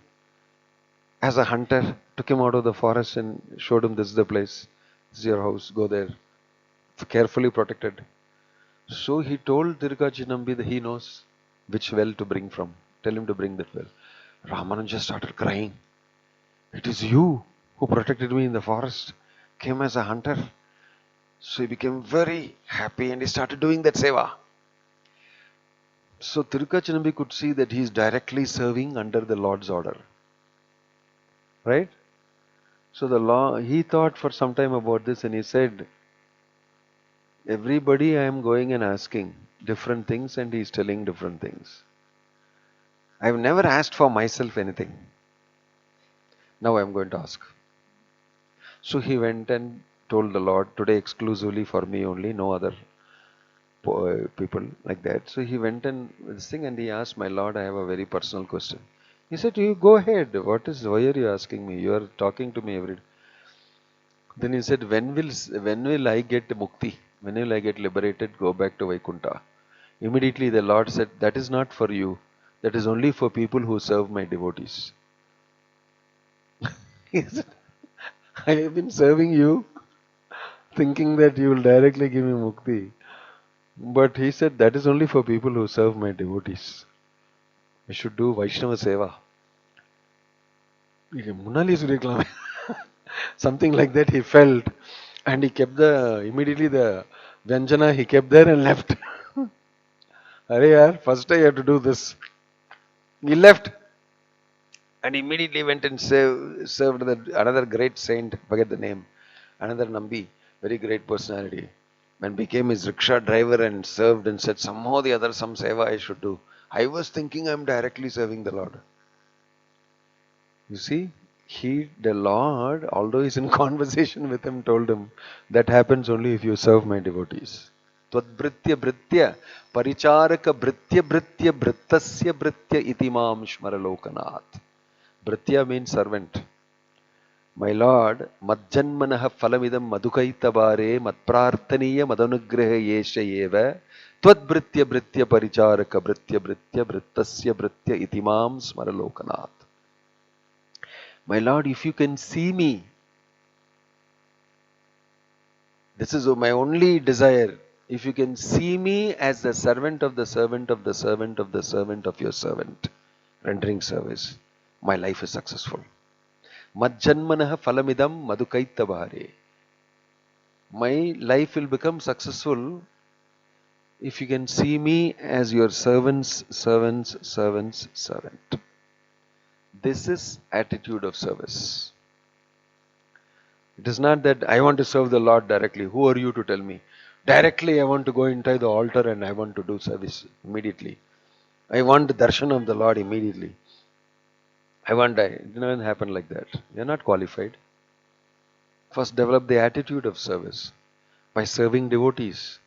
S1: as a hunter, took him out of the forest and showed him this is the place. This is your house, go there. Carefully protected. So he told Tirukachidambi that he knows which well to bring from. Tell him to bring that well. Ramanuja started crying. It is you who protected me in the forest, came as a hunter. So he became very happy and he started doing that seva. So Tirukachidambi could see that he is directly serving under the Lord's order. Right? So he thought for some time about this and he said, everybody I am going and asking different things and he is telling different things. I have never asked for myself anything. Now I am going to ask. So he went and told the Lord, today exclusively for me only, no other people like that. So he went and this thing and he asked, my Lord, I have a very personal question. He said, you go ahead. Why are you asking me? You are talking to me every day. Then he said, when will I get mukti? When will I get liberated? Go back to Vaikuntha. Immediately the Lord said, that is not for you.
S2: that is only for people who serve my devotees. He said, I have been serving you thinking that you will directly give me mukti. But he said that is only for people who serve my devotees. I should do Vaishnava Seva. Munali Suryaklame. Something like that he felt. And he kept immediately the Vyanjana he kept there and left. Hare yaar, first I have to do this. He left and immediately went and served another great saint, forget the name, another Nambi, very great personality, and became his rickshaw driver and served and said, somehow or the other, some seva I should do. I was thinking I'm directly serving the Lord. You see, the Lord, although he's in conversation with him, told him, that happens only if you serve my devotees. Tvadbritya britya paricharaka britya britya brittasya britya itimam shmaralokanath. Britya means servant. My Lord, madjanmanaha phalamidam madhukaitabare madprarthaniya madanugraha yesha eva tvad britya paricharaka britya brittasya britya itimam smaralokanath. My Lord, if you can see me, this is my only desire. If you can see me as the servant of the servant of the servant of the servant of your servant, rendering service, my life is successful. Madjanmanaha phalamidam madhukaitabare. My life will become successful if you can see me as your servant's servant. This is attitude of service. It is not that I want to serve the Lord directly. Who are you to tell me? Directly I want to go inside the altar and I want to do service immediately. I want the darshan of the Lord immediately. It didn't happen like that. You are not qualified. First develop the attitude of service by serving devotees.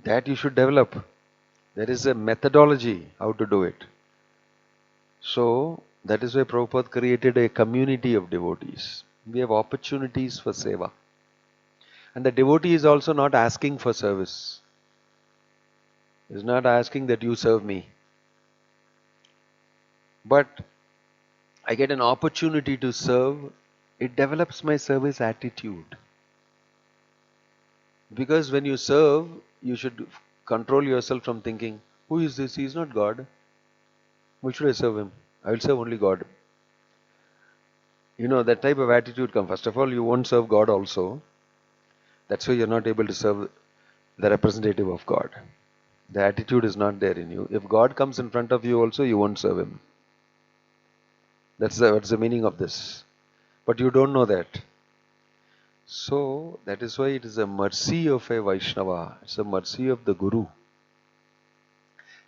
S2: That you should develop. There is a methodology how to do it. So that is why Prabhupada created a community of devotees. We have opportunities for seva. And the devotee is also not asking for service. He is not asking that you serve me. But I get an opportunity to serve. It develops my service attitude. Because when you serve, you should control yourself from thinking, who is this? He is not God. Why should I serve him? I will serve only God. That type of attitude comes. First of all, you won't serve God also. That's why you're not able to serve the representative of God. The attitude is not there in you. If God comes in front of you also, you won't serve him. That's the meaning of this. But you don't know that. So, that is why it is a mercy of a Vaishnava. It's a mercy of the Guru.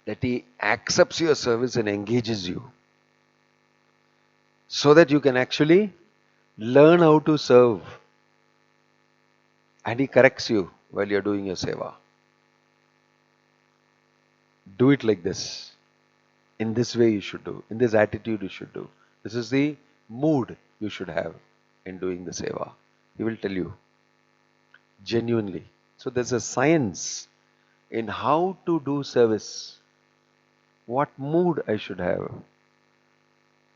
S2: That he accepts your service and engages you. So that you can actually learn how to serve. And he corrects you while you're doing your seva. Do it like this. In this way you should do. In this attitude you should do. This is the mood you should have in doing the seva. He will tell you. Genuinely. So there's a science in how to do service. What mood I should have.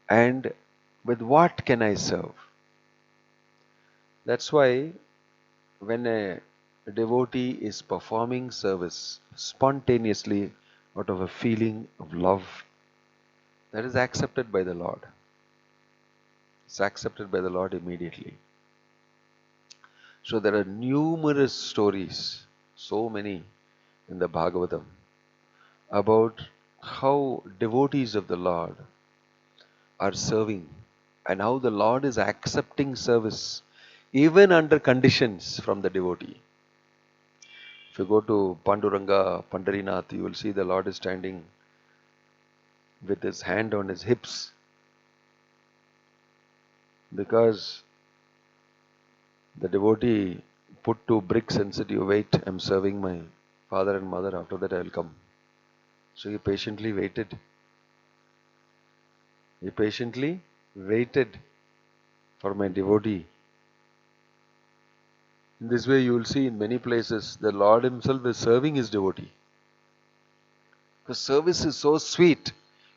S2: And with what can I serve? That's why when a devotee is performing service spontaneously out of a feeling of love, that is accepted by the Lord. It's accepted by the Lord immediately. So there are numerous stories, so many in the Bhagavatam, about how devotees of the Lord are serving and how the Lord is accepting service even under conditions from the devotee. If you go to Panduranga, Pandarinath, you will see the Lord is standing with his hand on his hips because the devotee put 2 bricks and said, you wait, I'm serving my father and mother, after that I will come. So he patiently waited. He patiently waited for my devotee. In this way you will see in many places the Lord himself is serving his devotee. The service is so sweet.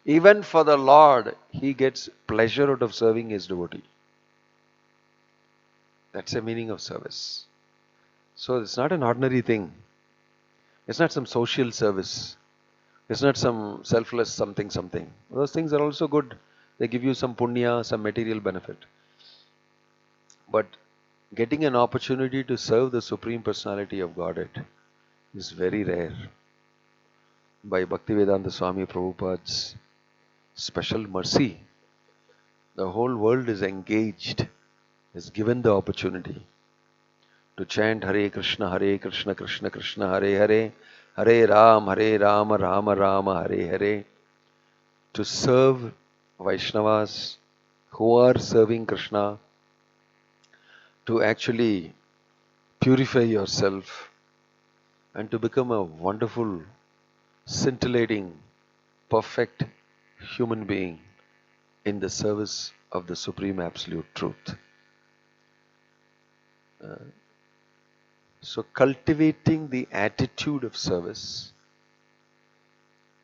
S2: Even for the Lord, he gets pleasure out of serving his devotee. That's the meaning of service. So it's not an ordinary thing. It's not some social service. It's not some selfless something something. Those things are also good. They give you some punya, some material benefit. But getting an opportunity to serve the Supreme Personality of Godhead is very rare. By Bhaktivedanta Swami Prabhupada's special mercy, the whole world is engaged, is given the opportunity to chant Hare Krishna, Krishna Krishna, Hare Hare, Hare Rama, Rama Rama, Hare Hare, to serve Vaishnavas who are serving Krishna, to actually purify yourself and to become a wonderful, scintillating, perfect human being in the service of the Supreme Absolute Truth. So cultivating the attitude of service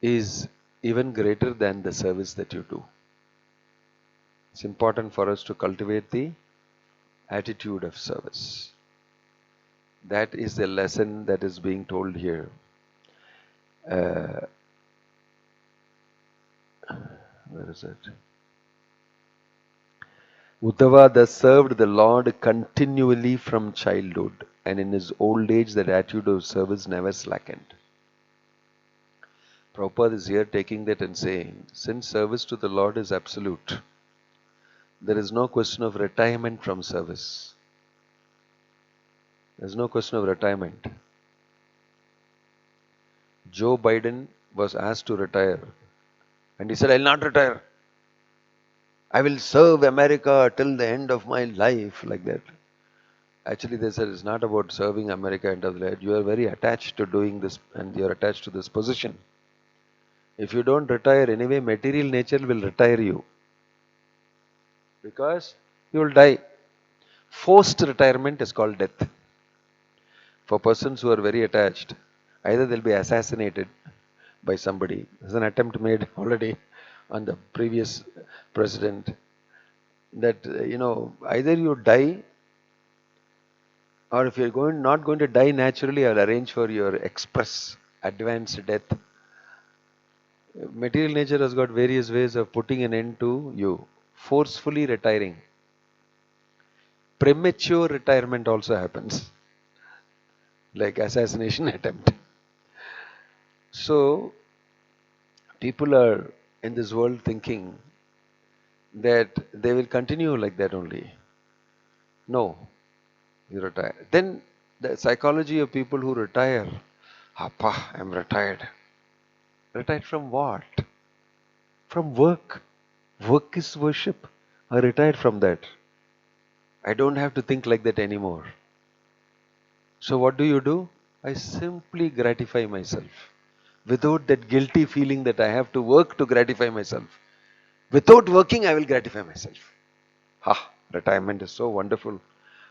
S2: is even greater than the service that you do. It's important for us to cultivate the attitude of service. That is the lesson that is being told here. Where is it? Uddhava thus served the Lord continually from childhood, and in his old age that attitude of service never slackened. Prabhupada is here taking that and saying, since service to the Lord is absolute, there is no question of retirement from service. There is no question of retirement. Joe Biden was asked to retire, and he said, I will not retire. I will serve America till the end of my life, like that. Actually, they said it's not about serving America end of the life. You are very attached to doing this, and you are attached to this position. If you don't retire anyway, material nature will retire you, because you will die. Forced retirement is called death. For persons who are very attached, either they'll be assassinated by somebody. There's an attempt made already on the previous president that, either you die, or if you're not going to die naturally, I'll arrange for your express advanced death. Material nature has got various ways of putting an end to you. Forcefully retiring. Premature retirement also happens, like assassination attempt. So, people are in this world thinking that they will continue like that only. No, you retire. Then the psychology of people who retire, Appa, I'm retired. Retired from what? From work. Work is worship. I retired from that. I don't have to think like that anymore. So what do? I simply gratify myself without that guilty feeling that I have to work to gratify myself. Without working, I will gratify myself. Retirement is so wonderful.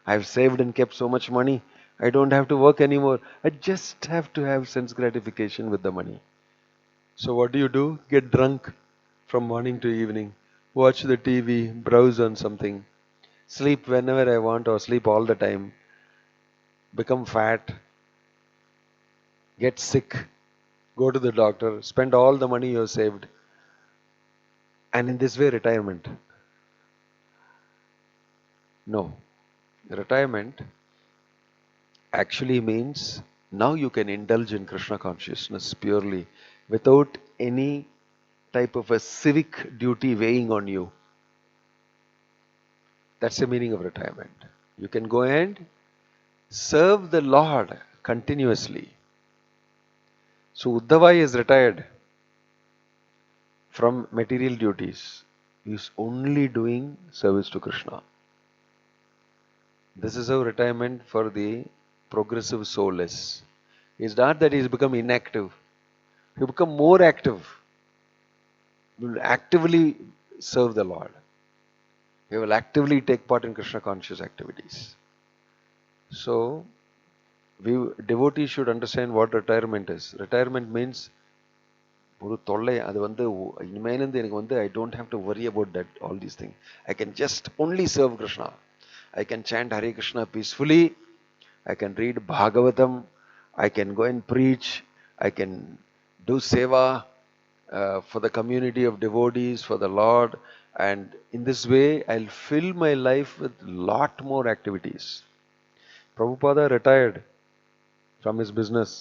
S2: I've saved and kept so much money. I don't have to work anymore. I just have to have sense gratification with the money. So what do? Get drunk from morning to evening. Watch the TV, browse on something. Sleep whenever I want or sleep all the time. Become fat. Get sick. Go to the doctor. Spend all the money you have saved. And in this way, retirement. No. Retirement actually means now you can indulge in Krishna consciousness purely without any type of a civic duty weighing on you. That's the meaning of retirement. You can go and serve the Lord continuously. So Uddhava is retired from material duties. He is only doing service to Krishna. This is how retirement for the progressive soul is. It's not that he's become inactive. He become more active. He will actively serve the Lord. He will actively take part in Krishna conscious activities. So, devotees should understand what retirement is. Retirement means ஒரு தொல்லை அது வந்து இனிமேலேருந்து எனக்கு வந்து I don't have to worry about that all these things. I can just only serve Krishna. I can chant Hare Krishna peacefully. I can read Bhagavatam. I can go and preach. I can do seva for the community of devotees, for the Lord. And in this way, I'll fill my life with lot more activities. Prabhupada retired from his business.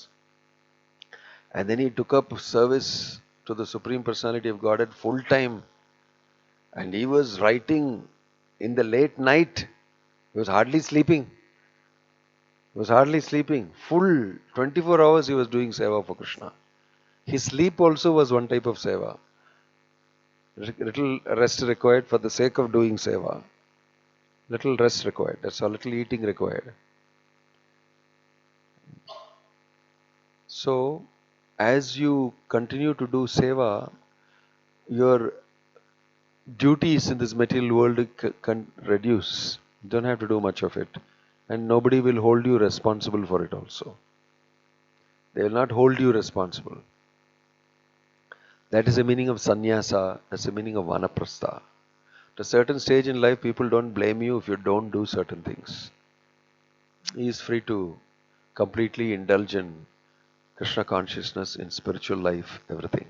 S2: And then he took up service to the Supreme Personality of Godhead full time. And he was writing in the late night. He was hardly sleeping. He was hardly sleeping. Full 24 hours he was doing seva for Krishna. His sleep also was one type of seva. Little rest required for the sake of doing seva. Little rest required. That's all. Little eating required. So, as you continue to do seva, your duties in this material world can reduce. You don't have to do much of it. And nobody will hold you responsible for it also. They will not hold you responsible. That is the meaning of sannyasa. That's the meaning of vanaprastha. At a certain stage in life, people don't blame you if you don't do certain things. He is free to completely indulge in Krishna consciousness, in spiritual life, everything.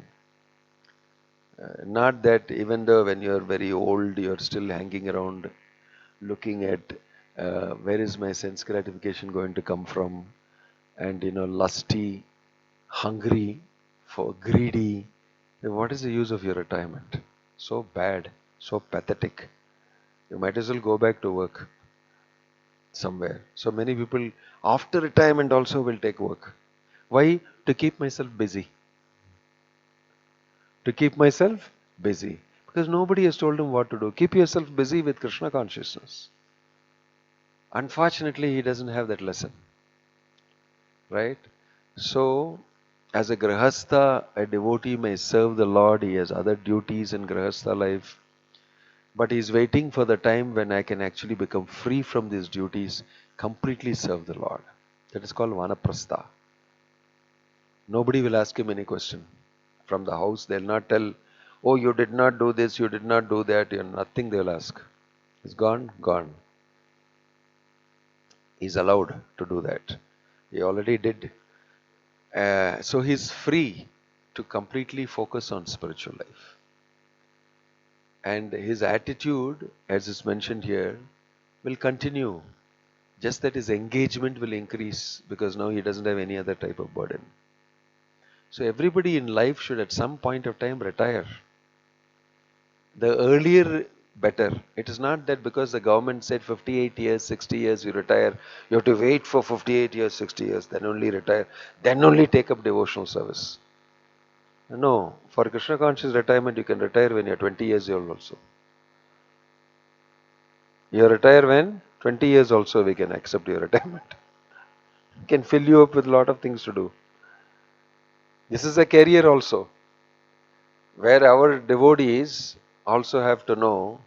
S2: Not that even though when you are very old, you are still hanging around looking at where is my sense gratification going to come from, and lusty, hungry, for greedy. What is the use of your retirement? So bad, so pathetic. You might as well go back to work somewhere. So many people after retirement also will take work. Why? To keep myself busy. To keep myself busy. Because nobody has told him what to do. Keep yourself busy with Krishna consciousness. Unfortunately, he doesn't have that lesson. Right? So, as a grahastha, a devotee may serve the Lord. He has other duties in grahastha life. But he is waiting for the time when I can actually become free from these duties, completely serve the Lord. That is called vanaprastha. Nobody will ask him any question. From the house, they will not tell, oh, you did not do this, you did not do that. Nothing they will ask. It's gone, gone. He's allowed to do that. He already did. So he's free to completely focus on spiritual life. And his attitude, as is mentioned here, will continue. Just that his engagement will increase because now he doesn't have any other type of burden. So everybody in life should at some point of time retire. The earlier better. It is not that because the government said 58 years, 60 years you retire, you have to wait for 58 years, 60 years, then only retire, then only take up devotional service. No, for Krishna conscious retirement you can retire when you are 20 years old also. You retire when? 20 years also we can accept your retirement. We can fill you up with a lot of things to do. This is a career also, where our devotees also have to know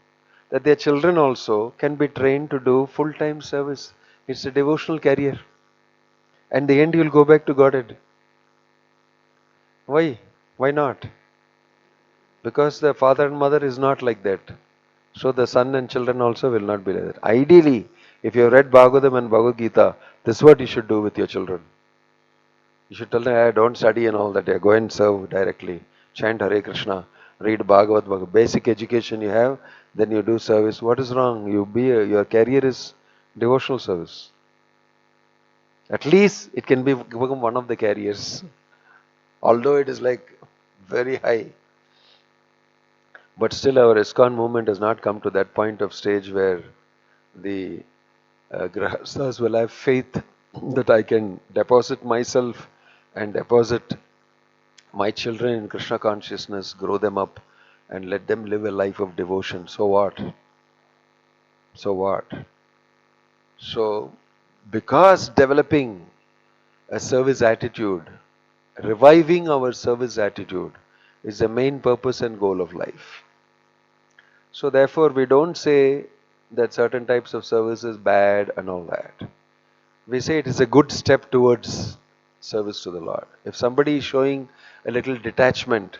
S2: that their children also can be trained to do full-time service. It's a devotional career. And in the end, you'll go back to Godhead. Why? Why not? Because the father and mother is not like that. So the son and children also will not be like that. Ideally, if you have read Bhagavatam and Bhagavad Gita, this is what you should do with your children. You should tell them, hey, don't study and all that. Go and serve directly. Chant Hare Krishna. Read Bhagavad. Basic education you have, then you do service. What is wrong? Your career is devotional service. At least it can become one of the careers. Although it is like very high. But still our ISKCON movement has not come to that point of stage where the grahasthas will have faith that I can deposit myself and deposit my children in Krishna consciousness, grow them up and let them live a life of devotion. So what? So what? So because developing a service attitude, reviving our service attitude is the main purpose and goal of life. So therefore we don't say that certain types of service is bad and all that. We say it is a good step towards service to the Lord. If somebody is showing a little detachment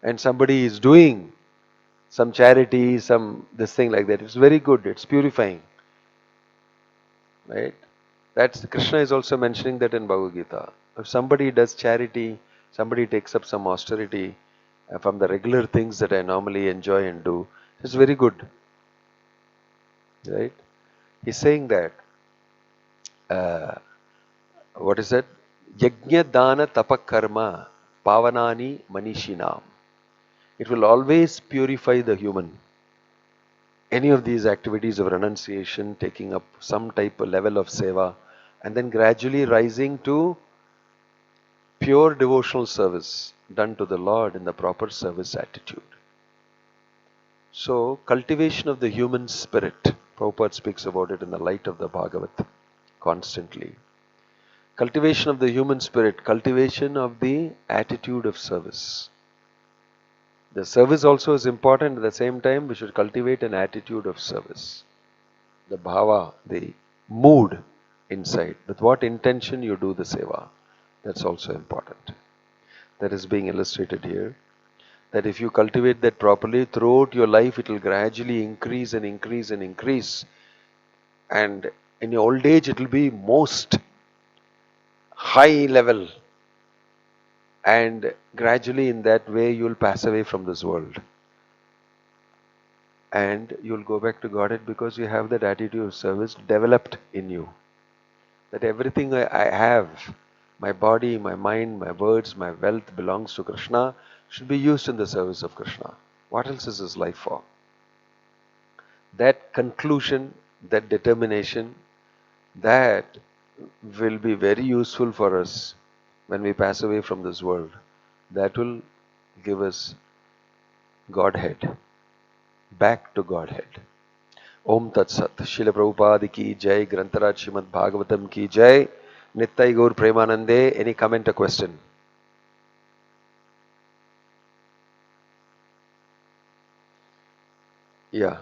S2: and somebody is doing some charity, some this thing like that, it's very good, it's purifying. Right? That's Krishna is also mentioning that in Bhagavad Gita. If somebody does charity, somebody takes up some austerity from the regular things that I normally enjoy and do, it's very good. Right? He's saying that what is that? Yajna dana tapakarma pavanani manishinam. It will always purify the human. Any of these activities of renunciation, taking up some type of level of seva, and then gradually rising to pure devotional service done to the Lord in the proper service attitude. So, cultivation of the human spirit, Prabhupada speaks about it in the light of the Bhagavad constantly. Cultivation of the human spirit, cultivation of the attitude of service. The service also is important. At the same time, we should cultivate an attitude of service. The bhava, the mood inside. With what intention you do the seva. That's also important. That is being illustrated here. That if you cultivate that properly, throughout your life it will gradually increase and increase and increase. And in your old age it will be most high level. And gradually in that way you will pass away from this world. And you will go back to Godhead because you have that attitude of service developed in you. That everything I have, my body, my mind, my words, my wealth belongs to Krishna, should be used in the service of Krishna. What else is his life for? That conclusion, that determination, that will be very useful for us when we pass away from this world. That will give us Godhead, back to Godhead. Om Tat Sat. Srila Prabhupada ki Jai. Grantaraj Srimad Bhagavatam ki Jai. Nittai Gaur Premanande. Any comment or question? Yeah.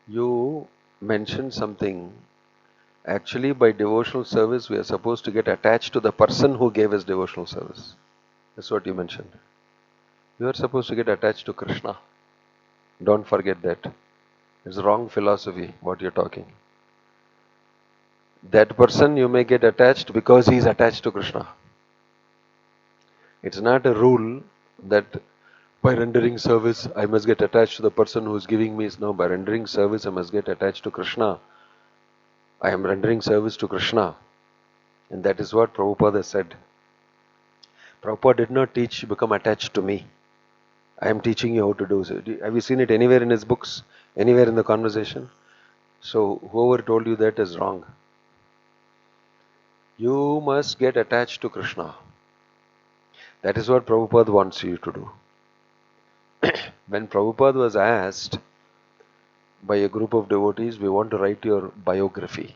S2: You mentioned something. Actually, by devotional service, we are supposed to get attached to the person who gave us devotional service. That's what you mentioned. You are supposed to get attached to Krishna. Don't forget that. It's wrong philosophy, what you're talking. That person you may get attached because he is attached to Krishna. It's not a rule that by rendering service I must get attached to the person who is giving me. No, by rendering service I must get attached to Krishna. I am rendering service to Krishna. And that is what Prabhupada said. Prabhupada did not teach become attached to me. I am teaching you how to do so. Have you seen it anywhere in his books? Anywhere in the conversation? So whoever told you that is wrong. You must get attached to Krishna. That is what Prabhupada wants you to do. When Prabhupada was asked by a group of devotees, we want to write your biography.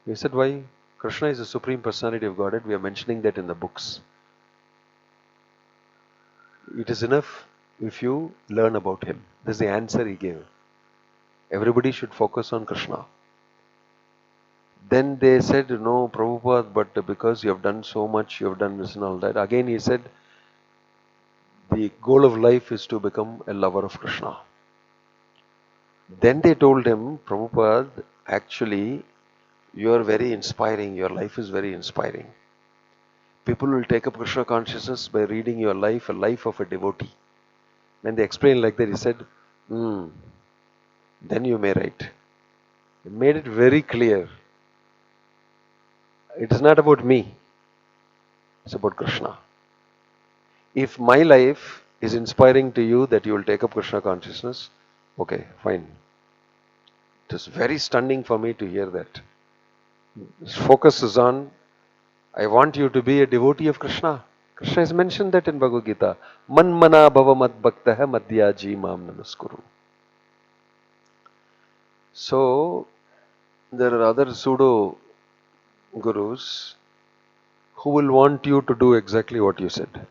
S2: He said, why? Krishna is the Supreme Personality of Godhead. We are mentioning that in the books. It is enough if you learn about him. This is the answer he gave. Everybody should focus on Krishna. Then they said, no, Prabhupada, but because you have done so much, you have done this and all that. Again he said, the goal of life is to become a lover of Krishna. Then they told him, Prabhupada, actually, you are very inspiring. Your life is very inspiring. People will take up Krishna consciousness by reading your life, a life of a devotee. When they explained like that, he said, then you may write. He made it very clear. It is not about me. It's about Krishna. If my life is inspiring to you that you will take up Krishna consciousness, okay, fine. It is very stunning for me to hear that. His focus is on, I want you to be a devotee of Krishna. Krishna has mentioned that in Bhagavad Gita. Man mana bhava mad bhaktaha madhyaji mam namaskuru. So, there are other pseudo gurus who will want you to do exactly what you said.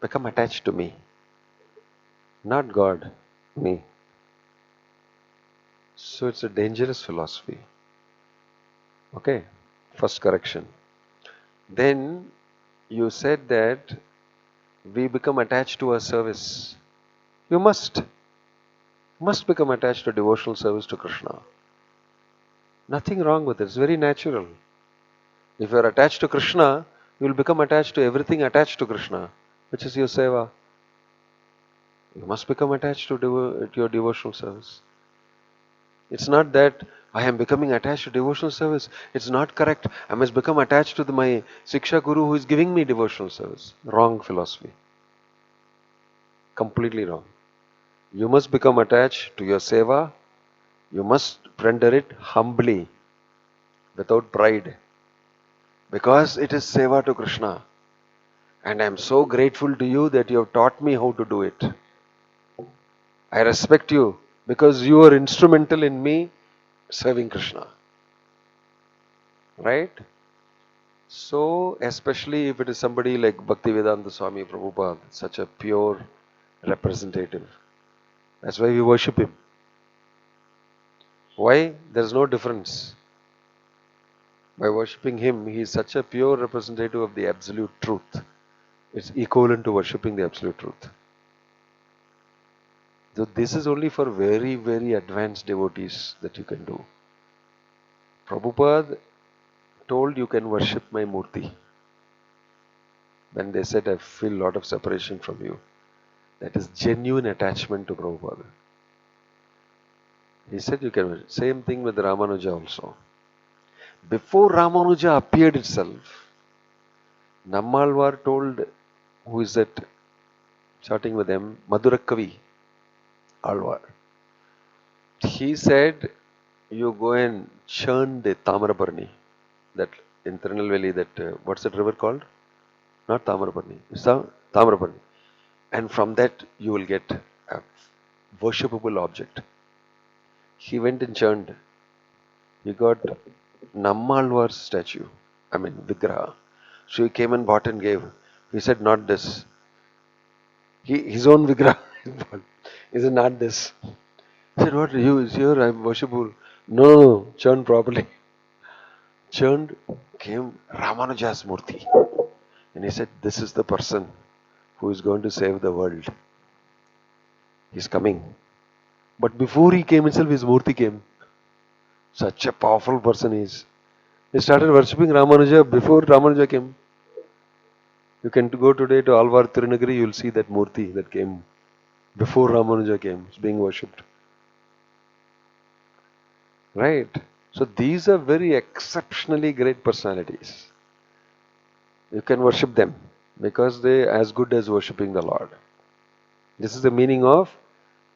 S2: Become attached to me. Not God, me. So it's a dangerous philosophy. Okay, first correction. Then you said that we become attached to our service. You must become attached to devotional service to Krishna. Nothing wrong with it. It's very natural. If you are attached to Krishna, you will become attached to everything attached to Krishna, which is your seva. You must become attached to your devotional service. It's not that I am becoming attached to devotional service. It's not correct. I must become attached to my Siksha Guru who is giving me devotional service. Wrong philosophy. Completely wrong. You must become attached to your seva. You must render it humbly, without pride. Because it is seva to Krishna. And I am so grateful to you that you have taught me how to do it. I respect you because you are instrumental in me serving Krishna. Right? So, especially if it is somebody like Bhaktivedanta Swami Prabhupada, such a pure representative. That's why we worship him. Why? There is no difference. By worshipping him, he is such a pure representative of the absolute truth. It's equivalent to worshipping the absolute truth. So this is only for very, very advanced devotees that you can do. Prabhupada told you can worship my murti. When they said I feel a lot of separation from you, that is genuine attachment to Prabhupada. He said you can worship. Same thing with Ramanuja also. Before Ramanuja appeared itself, Nammalvar told, who is that, starting with them, Madurakavi Alvar. He said, you go and churn the Tamarabarni, that in Tirunelveli, that, what's that river called? Not Tamarabarni, it's Tamarabarni. And from that you will get a worshipable object. He went and churned. He got Nammalvar's statue, Vigraha. So he came and bought and gave. He said, not this. His own Vigraha. He said, not this. He said, what? You is here, I'm worshipable. No, churned properly. Churned came Ramanuja's Murti. And he said, this is the person who is going to save the world. He's coming. But before he came itself, his Murti came. Such a powerful person he is. He started worshipping Ramanuja before Ramanuja came. You can go today to Alvar Tirunagari, you will see that Murti that came before Ramanuja came. It's being worshipped. Right? So these are very exceptionally great personalities. You can worship them because they are as good as worshipping the Lord. This is the meaning of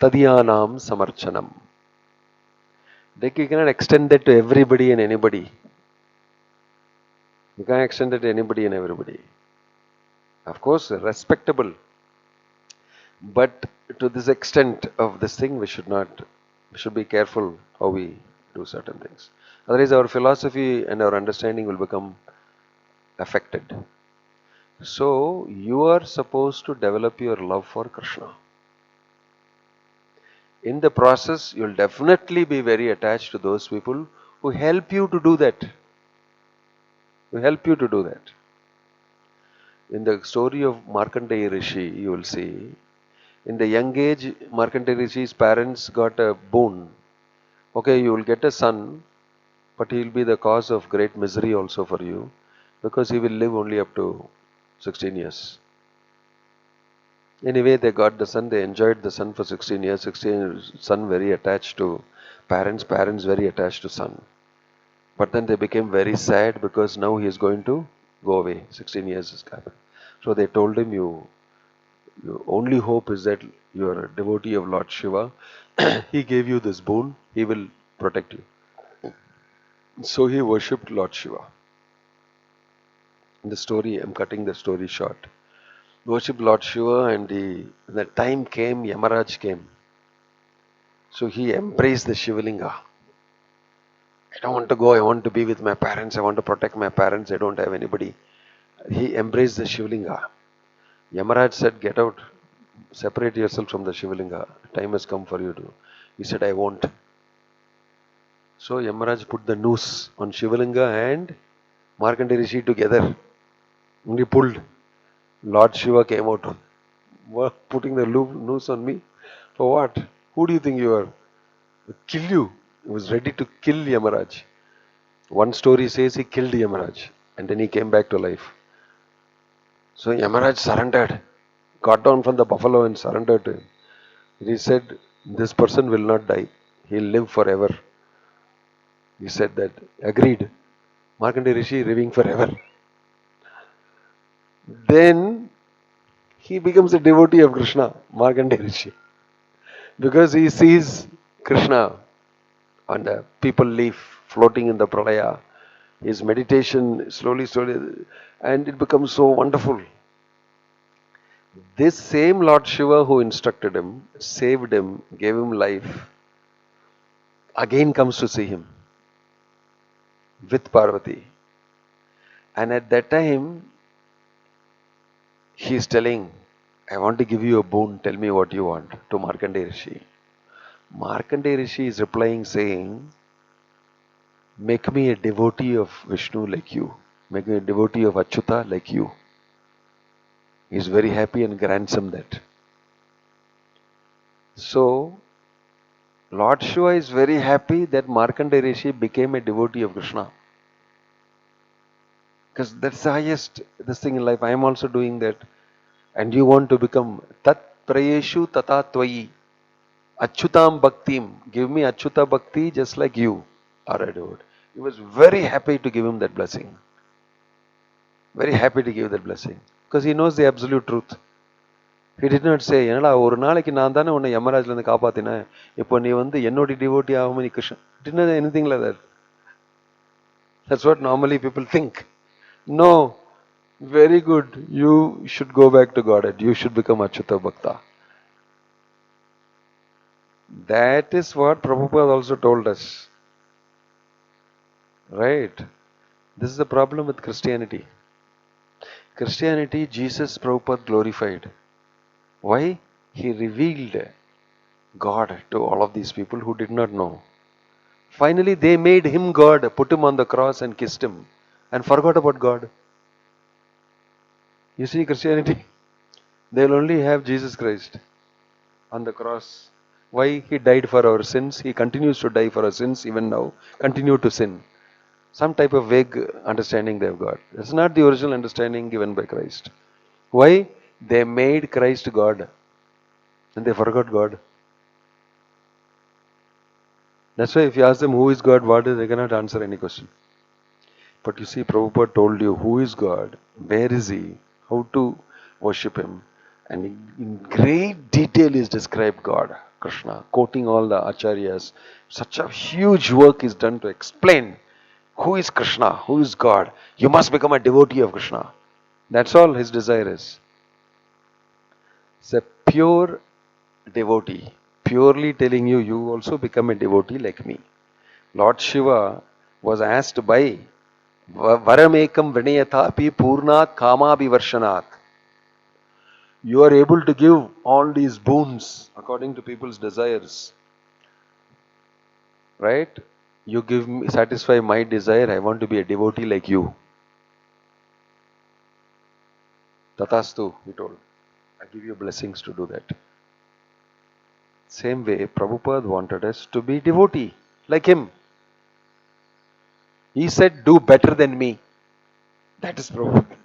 S2: Tadyanam Samarchanam. You cannot extend that to everybody and anybody. You can't extend it to anybody and everybody. Of course, respectable. But to this extent of this thing, we should be careful how we do certain things. Otherwise, our philosophy and our understanding will become affected. So, you are supposed to develop your love for Krishna. In the process, you will definitely be very attached to those people who help you to do that. In the story of Markandeya Rishi, you will see, in the young age, Markandeya Rishi's parents got a boon. Okay, you will get a son, but he will be the cause of great misery also for you, because he will live only up to 16 years. Anyway, they got the son, they enjoyed the son for 16 years. 16 years, son very attached to parents, parents very attached to son. But then they became very sad because now he is going to go away. 16 years has happened. So they told him, your only hope is that you are a devotee of Lord Shiva. He gave you this boon, he will protect you. So he worshipped Lord Shiva. The story, I'm cutting the story short. Worshipped Lord Shiva, and the time came, Yamaraj came. So he embraced the Shivalinga. I don't want to go, I want to be with my parents, I want to protect my parents, I don't have anybody. He embraced the Shivalinga. Yamaraj said, get out, separate yourself from the Shivalinga. Time has come for you to. He said, I won't. So Yamaraj put the noose on Shivalinga and Markandeya Rishi together. And he pulled. Lord Shiva came out. What, putting the noose on me? For what? Who do you think you are? Kill you. He was ready to kill Yamaraj. One story says he killed Yamaraj and then he came back to life. So Yamaraj surrendered, got down from the buffalo and surrendered to him. He said, this person will not die. He'll live forever. He said that, agreed. Markandeya Rishi living forever. Then he becomes a devotee of Krishna, Markandeya Rishi. Because he sees Krishna and the people leave floating in the pralaya. His meditation slowly, and it becomes so wonderful. This same Lord Shiva who instructed him, saved him, gave him life, again comes to see him with Parvati. And at that time, he is telling, I want to give you a boon, tell me what you want, to Markandeya Rishi. Markandeya Rishi is replying saying, make me a devotee of Vishnu like you. Make me a devotee of Achyuta like you. He is very happy and grants him that. So, Lord Shiva is very happy that Markandeya Rishi became a devotee of Krishna. Because that's the highest thing in life. I am also doing that. And you want to become Tat Prayeshu Tata Tvayi. Achyutam Bhaktim. Give me Achyuta Bhakti just like you are a devotee. He was very happy to give him that blessing. Very happy to give that blessing. Because he knows the absolute truth. He did not say, என்னடா ஒரு நாளைக்கு நான் தானே உன்னை யமராஜ்ல இருந்து காப்பாத்தினேன், இப்போ நீ வந்து என்னோட டிவோட்டி ஆகாம நீ Krishnan. Did not say anything like that. That's what normally people think. No, very good. You should go back to Godhead. You should become Achyuta Bhakta. That is what Prabhupada also told us. Right? This is the problem with Christianity. Christianity, Jesus Prabhupada glorified. Why? He revealed God to all of these people who did not know. Finally, they made him God, put him on the cross and kissed him and forgot about God. You see, Christianity, they'll only have Jesus Christ on the cross. Why? He died for our sins. He continues to die for our sins even now. Continue to sin. Some type of vague understanding they have got. That's not the original understanding given by Christ. Why? They made Christ God and they forgot God. That's why if you ask them who is God, what is, they cannot answer any question. But you see, Prabhupada told you who is God, where is he, how to worship him, and in great detail is described God, Krishna, quoting all the acharyas. Such a huge work is done to explain who is Krishna, who is God. You must become a devotee of Krishna. That's all his desire is. It's a pure devotee, purely telling you, you also become a devotee like me. Lord Shiva was asked by Varamekam Vinayathapi Purnat Kama Vivarshanat. You are able to give all these boons according to people's desires. Right? You give me, satisfy my desire, I want to be a devotee like you. Tatastu, he told. I give you blessings to do that. Same way, Prabhupada wanted us to be devotee, like him. He said, do better than me. That is Prabhupada.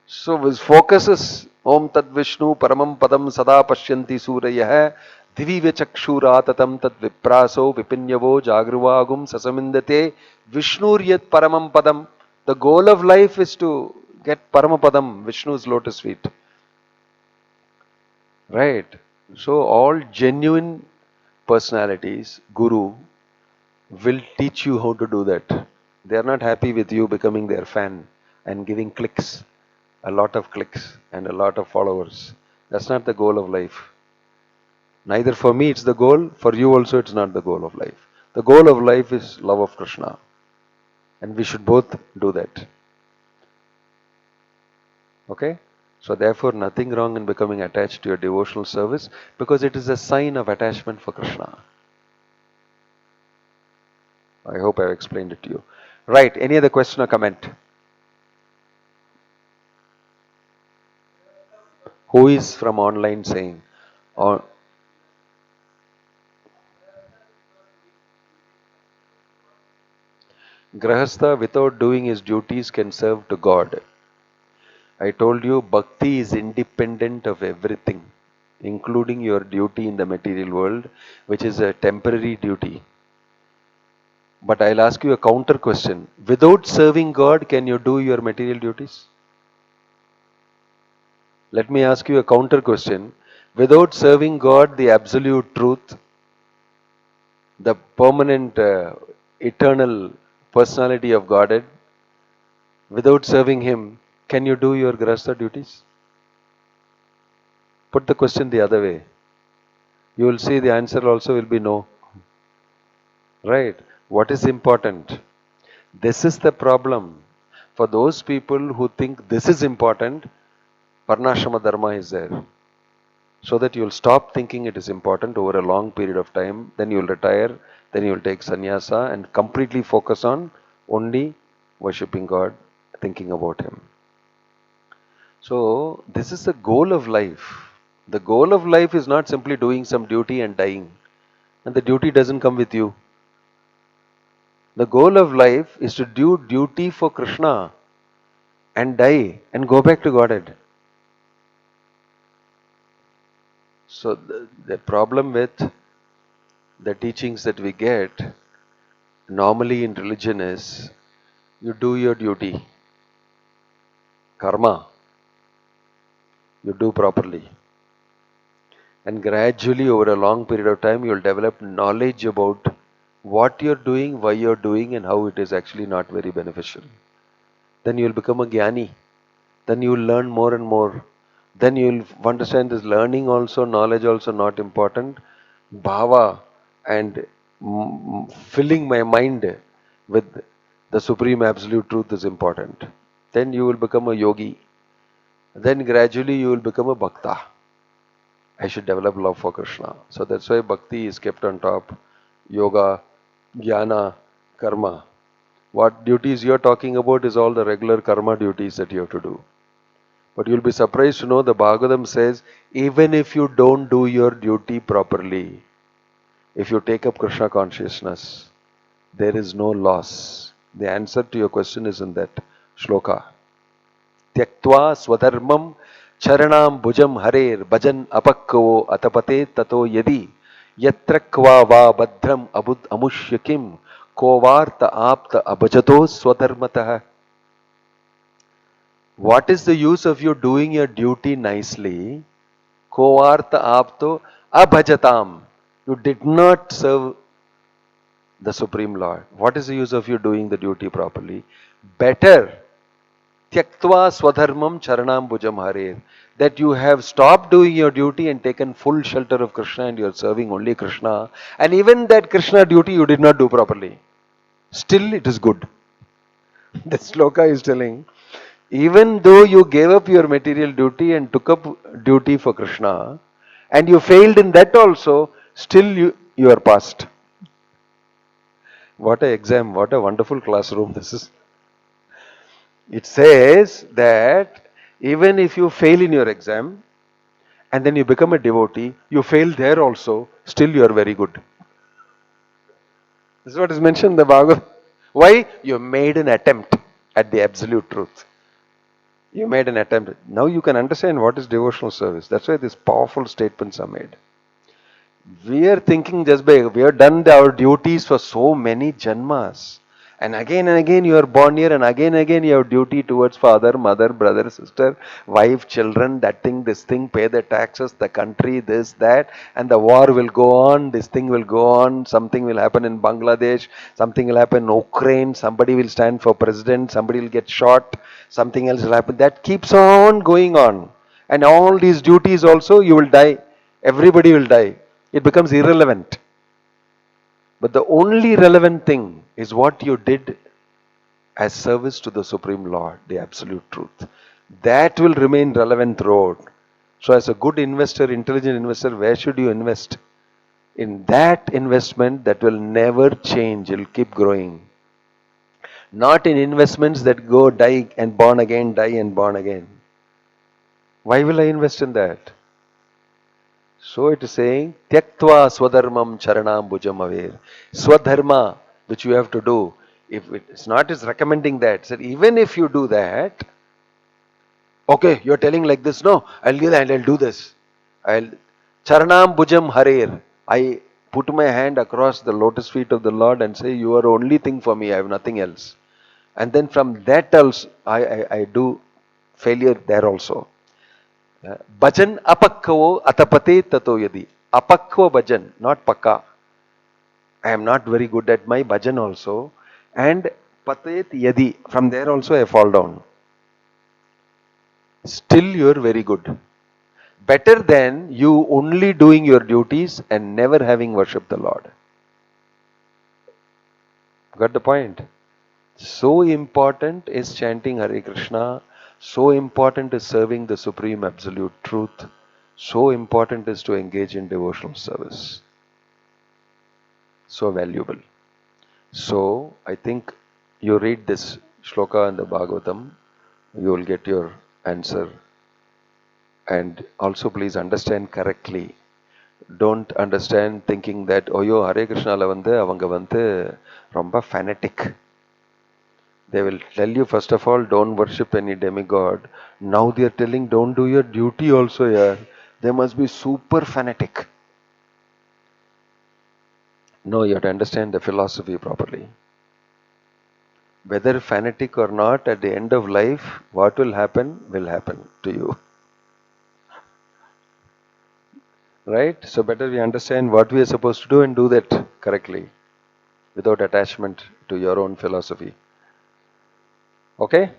S2: So his focus is Om Tad Vishnu Paramam Padam Sada Pashyanti Surayah Divi Vechakshuratatam Tad Vipraso Vipinyavo Jagruvagum Sasamindate Vishnuryat Paramam Padam. The goal of life is to Get Paramapadam, Vishnu's lotus feet. Right? So all genuine personalities, Guru, will teach you how to do that. They are not happy with you becoming their fan and giving clicks, a lot of clicks and a lot of followers. That's not the goal of life. Neither for me it's the goal, for you also it's not the goal of life. The goal of life is love of Krishna. And we should both do that. Okay? So therefore nothing wrong in becoming attached to your devotional service because it is a sign of attachment for Krishna. I hope I've explained it to you. Right, any other question or comment? Who is from online saying? Or Grahastha without doing his duties can serve to God. I told you Bhakti is independent of everything, including your duty in the material world, which is a temporary duty. But I'll ask you a counter question. Without serving God, can you do your material duties? Let me ask you a counter question. Without serving God, the absolute truth, the permanent, eternal personality of Godhead, without serving Him, can you do your grahastha duties? Put the question the other way. You will see the answer also will be no. Right? What is important? This is the problem. For those people who think this is important, Varnashrama Dharma is there. So that you will stop thinking it is important over a long period of time, then you will retire, then you will take sannyasa and completely focus on only worshipping God, thinking about Him. So, this is the goal of life. The goal of life is not simply doing some duty and dying. And the duty doesn't come with you. The goal of life is to do duty for Krishna and die and go back to Godhead. So the problem with the teachings that we get normally in religion is you do your duty, karma, you do properly. And gradually over a long period of time you will develop knowledge about what you're doing, why you're doing and how it is actually not very beneficial. Then you will become a jnani. Then you will learn more and more. Then you will understand this learning also, knowledge also not important. Bhava and filling my mind with the supreme absolute truth is important. Then you will become a yogi. Then gradually you will become a bhakta. I should develop love for Krishna. So that's why bhakti is kept on top. Yoga, jnana, karma. What duties you're talking about is all the regular karma duties that you have to do. But you'll be surprised to know the Bhagavatam says, even if you don't do your duty properly, if you take up Krishna consciousness, there is no loss. The answer to your question is in that shloka. Tyaktva swadharmam charanam bhujam harer bhajan apakko atapate tato yadi yatra kva va badram abud amushyakim kovarta apta abhajato swadharmatah. What is the use of you doing your duty nicely? Kovarta apto abhajatam. You did not serve the Supreme Lord. What is the use of you doing the duty properly? Better, tyaktva swadharmam charanam bhujam harer, that you have stopped doing your duty and taken full shelter of Krishna and you are serving only Krishna. And even that Krishna duty you did not do properly. Still it is good. The sloka is telling, even though you gave up your material duty and took up duty for Krishna, and you failed in that also, still you are passed. What a exam, what a wonderful classroom this is. It says that even if you fail in your exam, and then you become a devotee, you fail there also, still you are very good. This is what is mentioned in the Bhagavad. Why? You made an attempt at the absolute truth. You made an attempt. Now you can understand what is devotional service. That's why these powerful statements are made. We are thinking just by, we have done our duties for so many janmas. And again you are born here, and again you have duty towards father, mother, brother, sister, wife, children, that thing, this thing, pay the taxes, the country, this, that, and the war will go on, this thing will go on, something will happen in Bangladesh, something will happen in Ukraine, somebody will stand for president, somebody will get shot, something else will happen. That keeps on going on. And all these duties also, you will die. Everybody will die. It becomes irrelevant. But the only relevant thing is what you did as service to the Supreme Lord, the Absolute Truth. That will remain relevant throughout. So, as a good investor, intelligent investor, where should you invest? In that investment that will never change, it will keep growing. Not in investments that go die and born again, die and born again. Why will I invest in that? So it is saying, Tyaktva swadharmam charanam bhujam aver. Swadharma, which you have to do. If it's not, it's recommending that. So even if you do that, okay, you're telling like this, no, I'll do that, I'll do this. Charanam bhujam Hare. I put my hand across the lotus feet of the Lord and say, you are only thing for me, I have nothing else. And then from that else, I do failure there also. Bhajan apakkavo atapate tato yadi. Apakva bhajan, not pakka. I am not very good at my bhajan also. And patet yadi, from there also I fall down. Still you are very good. Better than you only doing your duties and never having worshipped the Lord. Got the point? So important is chanting Hare Krishna. So important is serving the Supreme Absolute Truth. So important is to engage in devotional service. So valuable. So I think you read this shloka in the Bhagavatam, you will get your answer. And also please understand correctly. Don't understand thinking that, oh yo, Hare Krishna la avanga romba fanatic. They will tell you first of all, don't worship any demigod. Now they are telling, don't do your duty also, yeah. They must be super fanatic. No, you have to understand the philosophy properly. Whether fanatic or not, at the end of life, what will happen to you. Right? So better we understand what we are supposed to do and do that correctly, without attachment to your own philosophy. Okay?